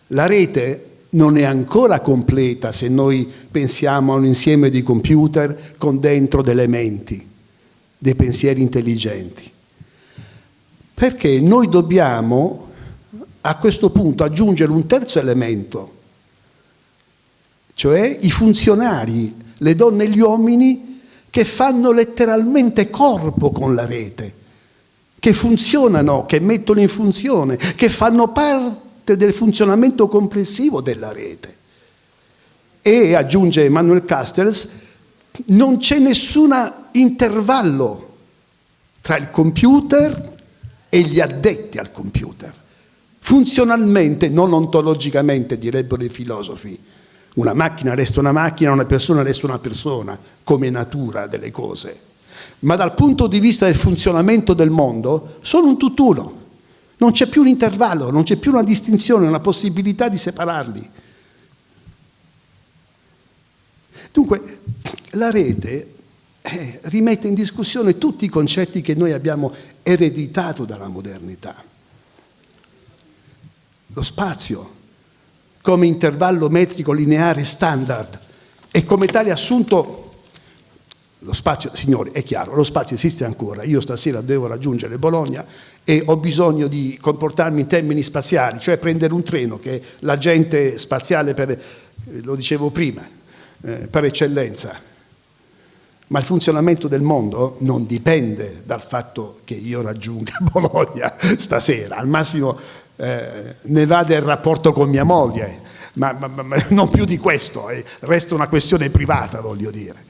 La rete non è ancora completa se noi pensiamo a un insieme di computer con dentro delle menti, dei pensieri intelligenti. Perché noi dobbiamo a questo punto aggiungere un terzo elemento, cioè i funzionari, le donne e gli uomini che fanno letteralmente corpo con la rete, che funzionano, che mettono in funzione, che fanno parte del funzionamento complessivo della rete. E, aggiunge Emanuel Castells, non c'è nessun intervallo tra il computer e gli addetti al computer. Funzionalmente, non ontologicamente, direbbero i filosofi. Una macchina resta una macchina, una persona resta una persona, come natura delle cose. Ma dal punto di vista del funzionamento del mondo, sono un tutt'uno. Non c'è più un intervallo, non c'è più una distinzione, una possibilità di separarli. Dunque, la rete rimette in discussione tutti i concetti che noi abbiamo ereditato dalla modernità. Lo spazio come intervallo metrico lineare standard e come tale assunto. Lo spazio, signori, è chiaro, lo spazio esiste ancora. Io stasera devo raggiungere Bologna e ho bisogno di comportarmi in termini spaziali, cioè prendere un treno, che è l'agente spaziale lo dicevo prima, per eccellenza. Ma il funzionamento del mondo non dipende dal fatto che io raggiunga Bologna stasera. Al massimo ne va del rapporto con mia moglie, ma non più di questo, resta una questione privata, voglio dire.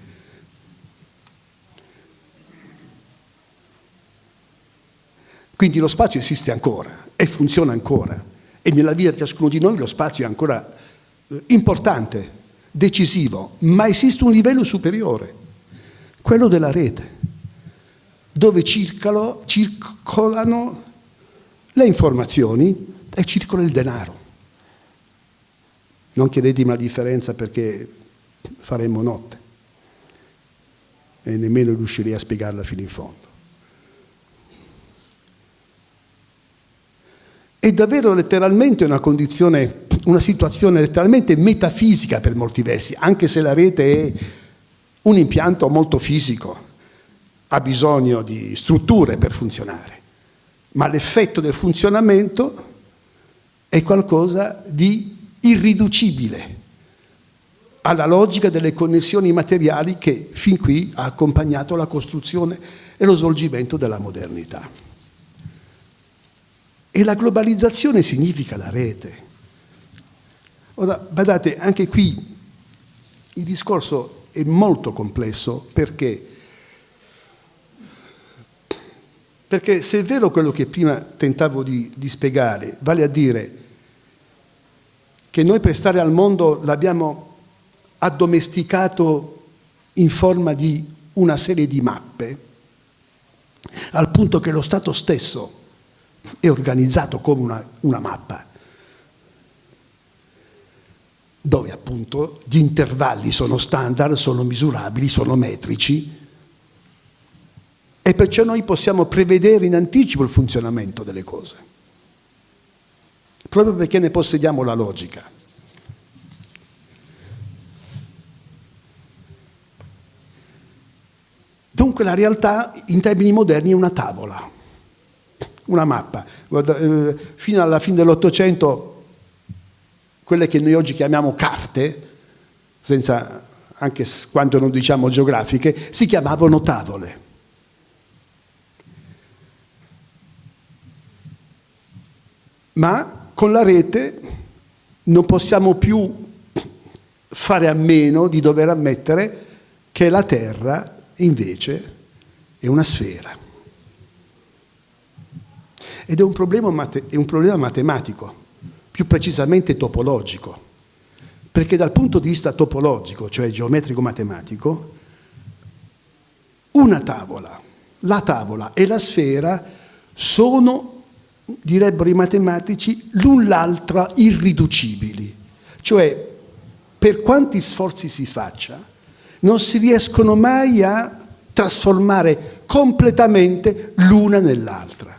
Quindi lo spazio esiste ancora e funziona ancora, e nella vita di ciascuno di noi lo spazio è ancora importante, decisivo, ma esiste un livello superiore, quello della rete, dove circolano le informazioni e circola il denaro. Non chiedetemi la differenza, perché faremmo notte e nemmeno riuscirei a spiegarla fino in fondo. È davvero letteralmente una situazione letteralmente metafisica per molti versi, anche se la rete è un impianto molto fisico, ha bisogno di strutture per funzionare, ma l'effetto del funzionamento è qualcosa di irriducibile alla logica delle connessioni materiali che fin qui ha accompagnato la costruzione e lo svolgimento della modernità. E la globalizzazione significa la rete. Ora, badate, anche qui il discorso è molto complesso, perché se è vero quello che prima tentavo di spiegare, vale a dire che noi per stare al mondo l'abbiamo addomesticato in forma di una serie di mappe, al punto che lo Stato stesso è organizzato come una mappa, dove appunto gli intervalli sono standard, sono misurabili, sono metrici, e perciò noi possiamo prevedere in anticipo il funzionamento delle cose, proprio perché ne possediamo la logica. Dunque la realtà in termini moderni è una tavola, una mappa. Guarda, fino alla fine dell'Ottocento quelle che noi oggi chiamiamo carte, senza, anche quando non diciamo geografiche, si chiamavano tavole. Ma con la rete non possiamo più fare a meno di dover ammettere che la Terra invece è una sfera. Ed è un problema matematico, più precisamente topologico, perché dal punto di vista topologico, cioè geometrico-matematico, una tavola, la tavola e la sfera sono, direbbero i matematici, l'un l'altra irriducibili. Cioè, per quanti sforzi si faccia, non si riescono mai a trasformare completamente l'una nell'altra.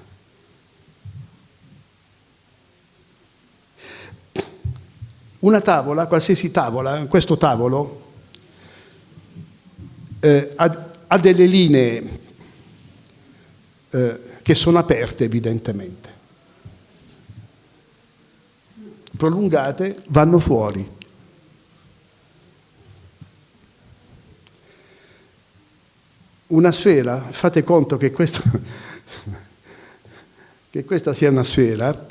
Una tavola, qualsiasi tavola, questo tavolo ha delle linee che sono aperte evidentemente, prolungate, vanno fuori. Una sfera, fate conto che questa sia una sfera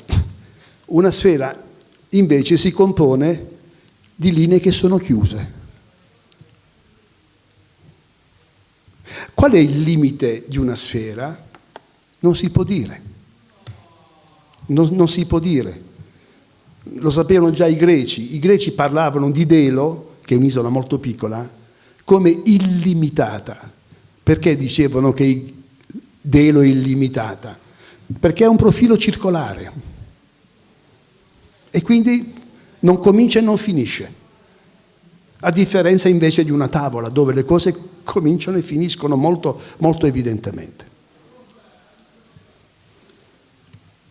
invece si compone di linee che sono chiuse. Qual è il limite di una sfera? Non si può dire. Non si può dire. Lo sapevano già i greci. I greci parlavano di Delo, che è un'isola molto piccola, come illimitata. Perché dicevano che Delo è illimitata? Perché ha un profilo circolare e quindi non comincia e non finisce, a differenza invece di una tavola dove le cose cominciano e finiscono molto, molto evidentemente.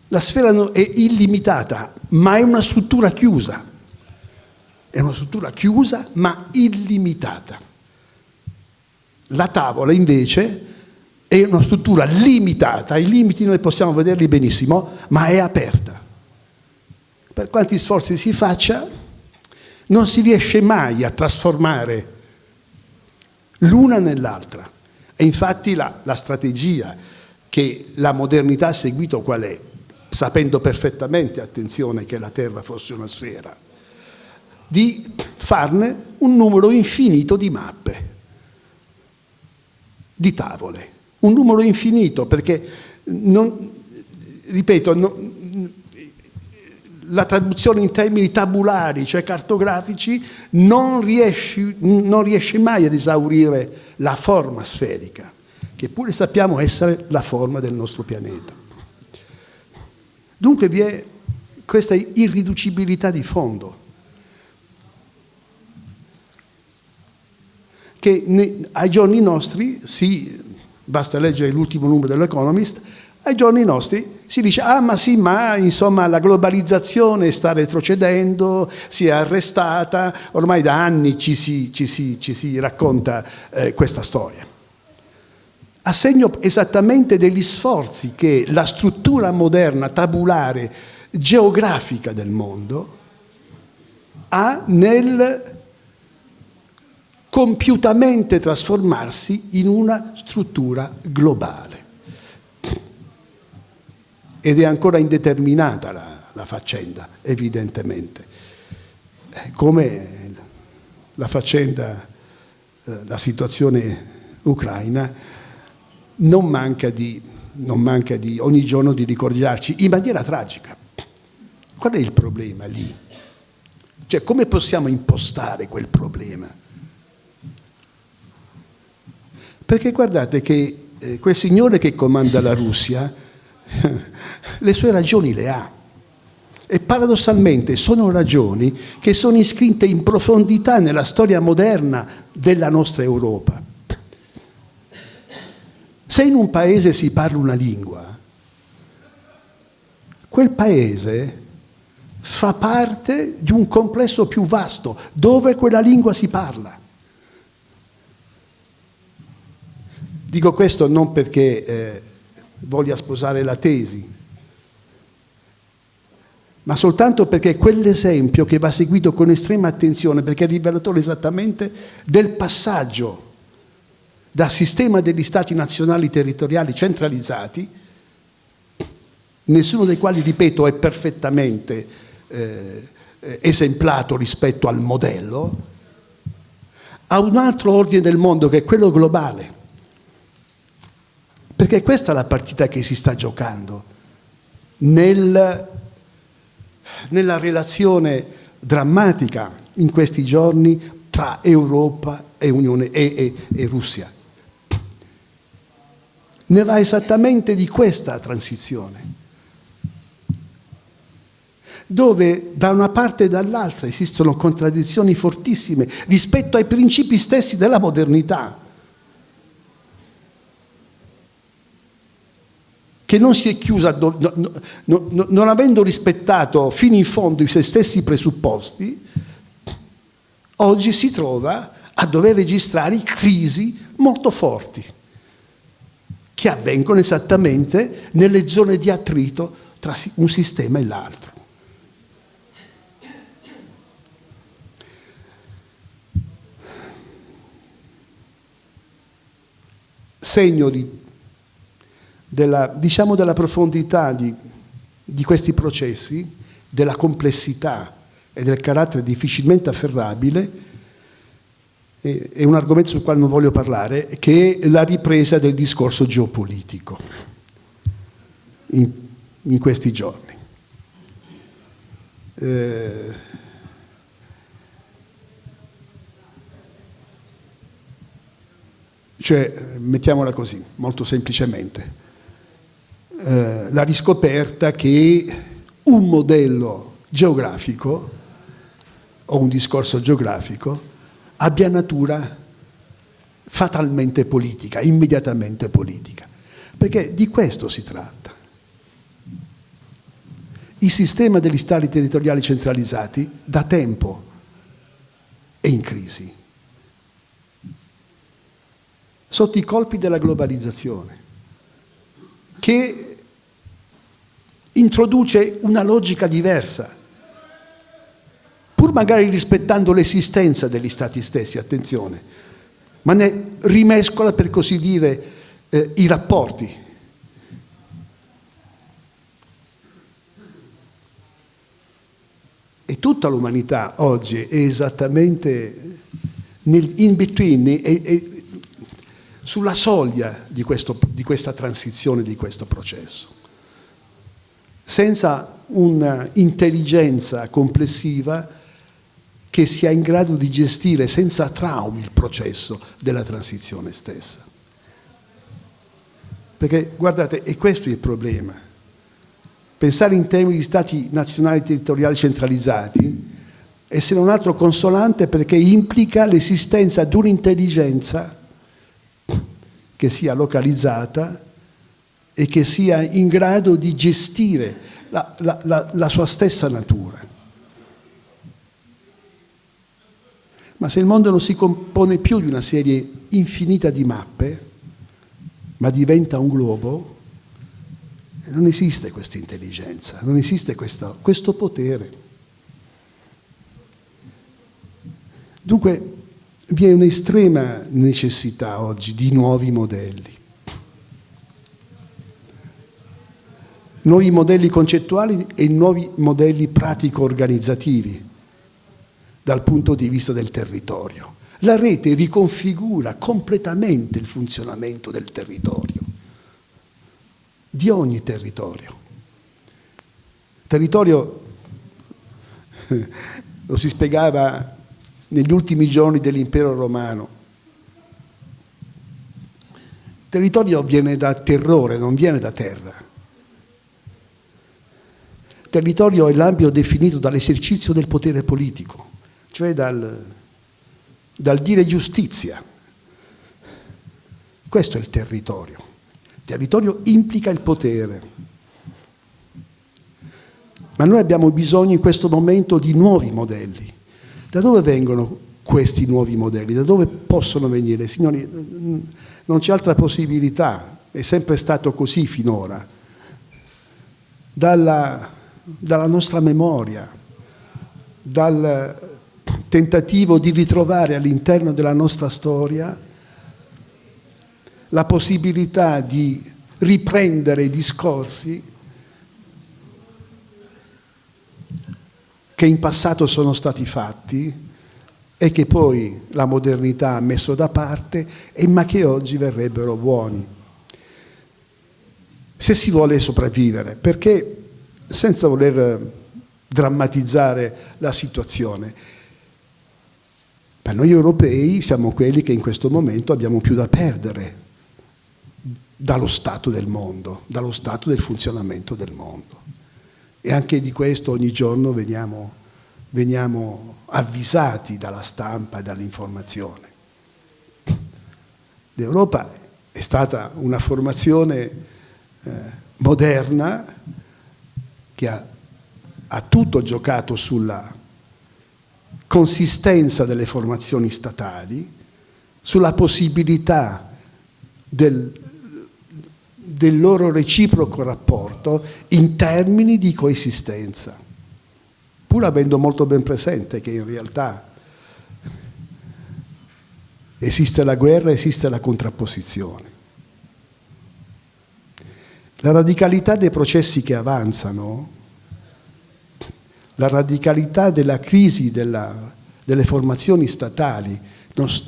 La sfera è illimitata, ma è una struttura chiusa. È una struttura chiusa ma illimitata. La tavola invece è una struttura limitata, i limiti noi possiamo vederli benissimo, ma è aperta. Per quanti sforzi si faccia, non si riesce mai a trasformare l'una nell'altra. E infatti la strategia che la modernità ha seguito qual è? Sapendo perfettamente, attenzione, che la Terra fosse una sfera, di farne un numero infinito di mappe, di tavole, un numero infinito, perché, la traduzione in termini tabulari, cioè cartografici, non riesce mai ad esaurire la forma sferica, che pure sappiamo essere la forma del nostro pianeta. Dunque vi è questa irriducibilità di fondo, che ai giorni nostri, basta leggere l'ultimo numero dell'Economist, ai giorni nostri si dice, ma insomma la globalizzazione sta retrocedendo, si è arrestata, ormai da anni ci si racconta questa storia. A segno esattamente degli sforzi che la struttura moderna, tabulare, geografica del mondo ha nel compiutamente trasformarsi in una struttura globale. Ed è ancora indeterminata la faccenda, evidentemente. Come la faccenda, la situazione ucraina, non manca di ogni giorno di ricordarci in maniera tragica. Qual è il problema lì? Cioè, come possiamo impostare quel problema? Perché guardate che quel signore che comanda la Russia le sue ragioni le ha, e paradossalmente sono ragioni che sono iscritte in profondità nella storia moderna della nostra Europa. Se in un paese si parla una lingua, quel paese fa parte di un complesso più vasto dove quella lingua si parla. Dico questo non perché voglia sposare la tesi, ma soltanto perché è quell'esempio che va seguito con estrema attenzione, perché è rivelatore esattamente del passaggio dal sistema degli stati nazionali territoriali centralizzati, nessuno dei quali, ripeto, è perfettamente esemplato rispetto al modello, a un altro ordine del mondo che è quello globale. Perché questa è la partita che si sta giocando nella relazione drammatica in questi giorni tra Europa e Unione e Russia. Ne va esattamente di questa transizione, dove da una parte e dall'altra esistono contraddizioni fortissime rispetto ai principi stessi della modernità, che non si è chiusa, non avendo rispettato fino in fondo i suoi stessi presupposti, oggi si trova a dover registrare crisi molto forti, che avvengono esattamente nelle zone di attrito tra un sistema e l'altro. Segno della profondità di questi processi, della complessità e del carattere difficilmente afferrabile, è un argomento sul quale non voglio parlare, che è la ripresa del discorso geopolitico in questi giorni. Cioè, mettiamola così, molto semplicemente, la riscoperta che un modello geografico o un discorso geografico abbia natura fatalmente politica, immediatamente politica, perché di questo si tratta. Il sistema degli stati territoriali centralizzati da tempo è in crisi, sotto i colpi della globalizzazione, che introduce una logica diversa, pur magari rispettando l'esistenza degli stati stessi, attenzione, ma ne rimescola, per così dire, i rapporti. E tutta l'umanità oggi è esattamente in between, sulla soglia di questa transizione, di questo processo, senza un'intelligenza complessiva che sia in grado di gestire senza traumi il processo della transizione stessa. Perché, guardate, è questo il problema. Pensare in termini di stati nazionali territoriali centralizzati è se non altro consolante, perché implica l'esistenza di un'intelligenza che sia localizzata e che sia in grado di gestire la sua stessa natura. Ma se il mondo non si compone più di una serie infinita di mappe, ma diventa un globo, non esiste questa intelligenza, non esiste questo potere. Dunque vi è un'estrema necessità oggi di nuovi modelli. Nuovi modelli concettuali e nuovi modelli pratico-organizzativi dal punto di vista del territorio. La rete riconfigura completamente il funzionamento del territorio, di ogni territorio. Territorio, lo si spiegava negli ultimi giorni dell'impero romano, territorio viene da terrore, non viene da terra. Territorio è l'ambito definito dall'esercizio del potere politico, cioè dal dire giustizia. Questo è il territorio. Il territorio implica il potere. Ma noi abbiamo bisogno in questo momento di nuovi modelli. Da dove vengono questi nuovi modelli? Da dove possono venire? Signori, Non c'è altra possibilità, è sempre stato così finora. Dalla nostra memoria, dal tentativo di ritrovare all'interno della nostra storia la possibilità di riprendere discorsi che in passato sono stati fatti e che poi la modernità ha messo da parte, ma che oggi verrebbero buoni. Se si vuole sopravvivere, perché senza voler drammatizzare la situazione, per noi europei siamo quelli che in questo momento abbiamo più da perdere dallo stato del mondo, dallo stato del funzionamento del mondo. E anche di questo ogni giorno veniamo avvisati dalla stampa e dall'informazione. L'Europa è stata una formazione moderna che ha tutto giocato sulla consistenza delle formazioni statali, sulla possibilità del loro reciproco rapporto in termini di coesistenza, pur avendo molto ben presente che in realtà esiste la guerra, esiste la contrapposizione. La radicalità dei processi che avanzano, la radicalità della crisi delle formazioni statali,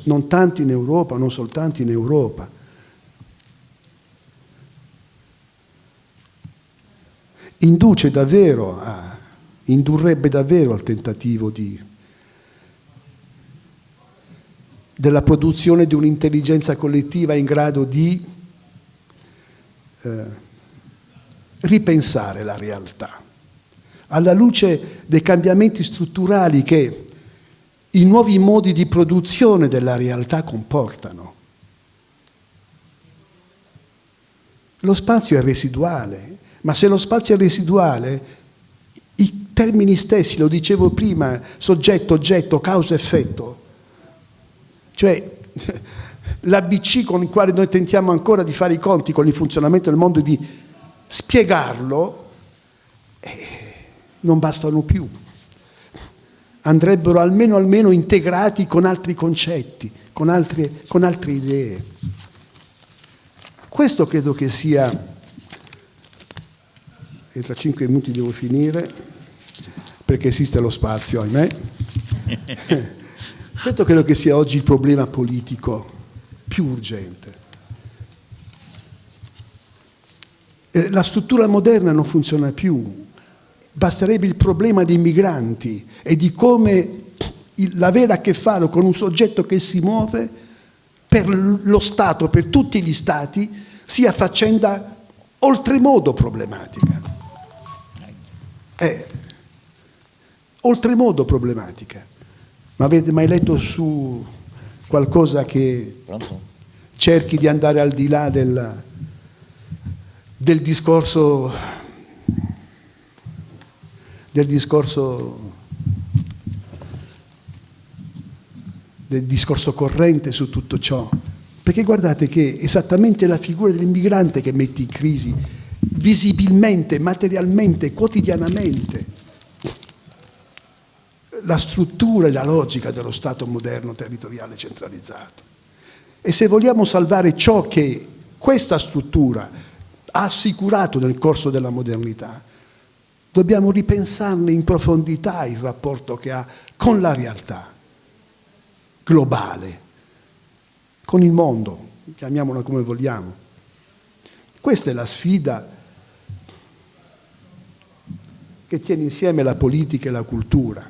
non tanto in Europa, non soltanto in Europa, indurrebbe davvero al tentativo della produzione di un'intelligenza collettiva in grado di ripensare la realtà alla luce dei cambiamenti strutturali che i nuovi modi di produzione della realtà comportano. Lo spazio è residuale, ma se lo spazio è residuale, i termini stessi, lo dicevo prima, soggetto, oggetto, causa, effetto, cioè l'ABC con il quale noi tentiamo ancora di fare i conti con il funzionamento del mondo e di spiegarlo, non bastano più. Andrebbero almeno integrati con altri concetti, con altre idee. Questo credo che sia, e tra 5 minuti devo finire, perché esiste lo spazio, ahimè. Questo credo che sia oggi il problema politico più urgente. La struttura moderna non funziona più. Basterebbe il problema dei migranti e di come l'avere a che fare con un soggetto che si muove per lo Stato, per tutti gli Stati, sia faccenda oltremodo problematica. Oltremodo problematica. Ma avete mai letto su qualcosa che cerchi di andare al di là del discorso corrente su tutto ciò? Perché guardate che è esattamente la figura dell'immigrante che mette in crisi visibilmente, materialmente, quotidianamente la struttura e la logica dello Stato moderno territoriale centralizzato. E se vogliamo salvare ciò che questa struttura ha assicurato nel corso della modernità, dobbiamo ripensarne in profondità il rapporto che ha con la realtà globale, con il mondo, chiamiamola come vogliamo. Questa è la sfida che tiene insieme la politica e la cultura,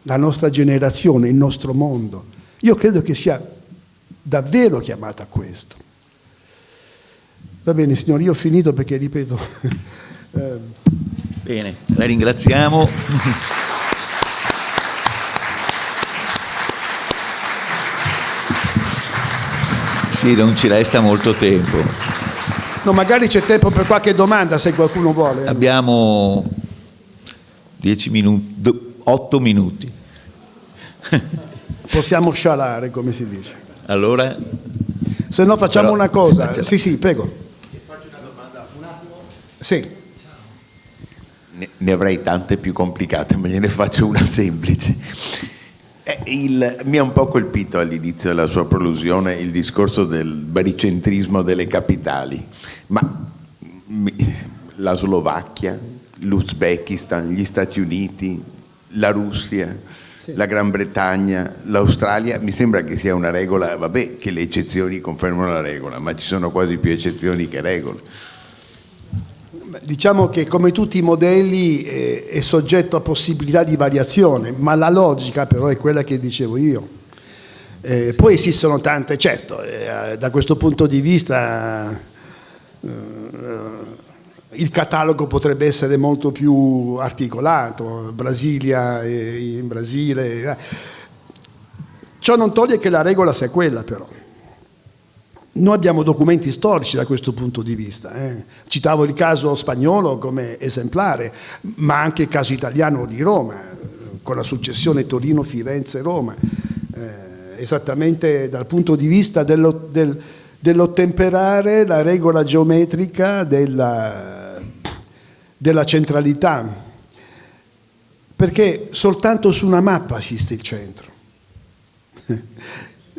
la nostra generazione, il nostro mondo. Io credo che sia davvero chiamata a questo. Va bene, signori, io ho finito perché, ripeto... Bene, la ringraziamo. Sì, non ci resta molto tempo. No, magari c'è tempo per qualche domanda, se qualcuno vuole. Abbiamo 10 minuti, 8 minuti. Possiamo scialare, come si dice. Allora, se no facciamo però, una cosa. grazie. Sì, prego. Faccio una domanda un attimo. Sì. Ne avrei tante più complicate, ma gliene faccio una semplice. Mi ha un po' colpito all'inizio della sua prolusione il discorso del baricentrismo delle capitali, ma la Slovacchia, l'Uzbekistan, gli Stati Uniti, la Russia, sì, la Gran Bretagna, l'Australia, mi sembra che sia una regola, vabbè che le eccezioni confermano la regola, ma ci sono quasi più eccezioni che regole. Diciamo che come tutti i modelli è soggetto a possibilità di variazione, ma la logica però è quella che dicevo io. Poi esistono tante, certo, da questo punto di vista il catalogo potrebbe essere molto più articolato, Brasilia, in Brasile. Ciò non toglie che la regola sia quella però. Noi abbiamo documenti storici da questo punto di vista. Citavo il caso spagnolo come esemplare, ma anche il caso italiano di Roma, con la successione Torino-Firenze-Roma, esattamente dal punto di vista dell'ottemperare la regola geometrica della centralità, perché soltanto su una mappa esiste il centro.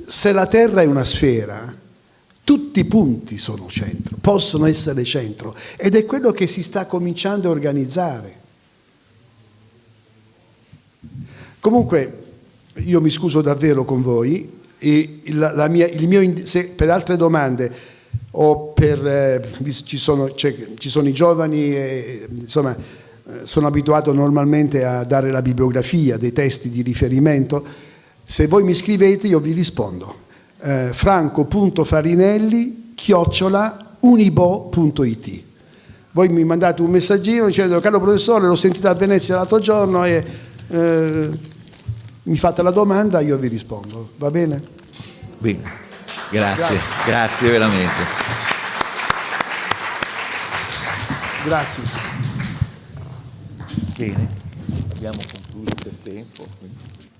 Se la Terra è una sfera, tutti i punti sono centro, possono essere centro, ed è quello che si sta cominciando a organizzare. Comunque, io mi scuso davvero con voi, e se per altre domande o ci sono i giovani, insomma, sono abituato normalmente a dare la bibliografia dei testi di riferimento. Se voi mi scrivete io vi rispondo. franco.farinelli@unibo.it. Voi mi mandate un messaggino dicendo: caro professore, l'ho sentita a Venezia l'altro giorno e mi fate la domanda, io vi rispondo, va bene? Bene, grazie veramente. Grazie. Bene, abbiamo concluso per tempo. Quindi.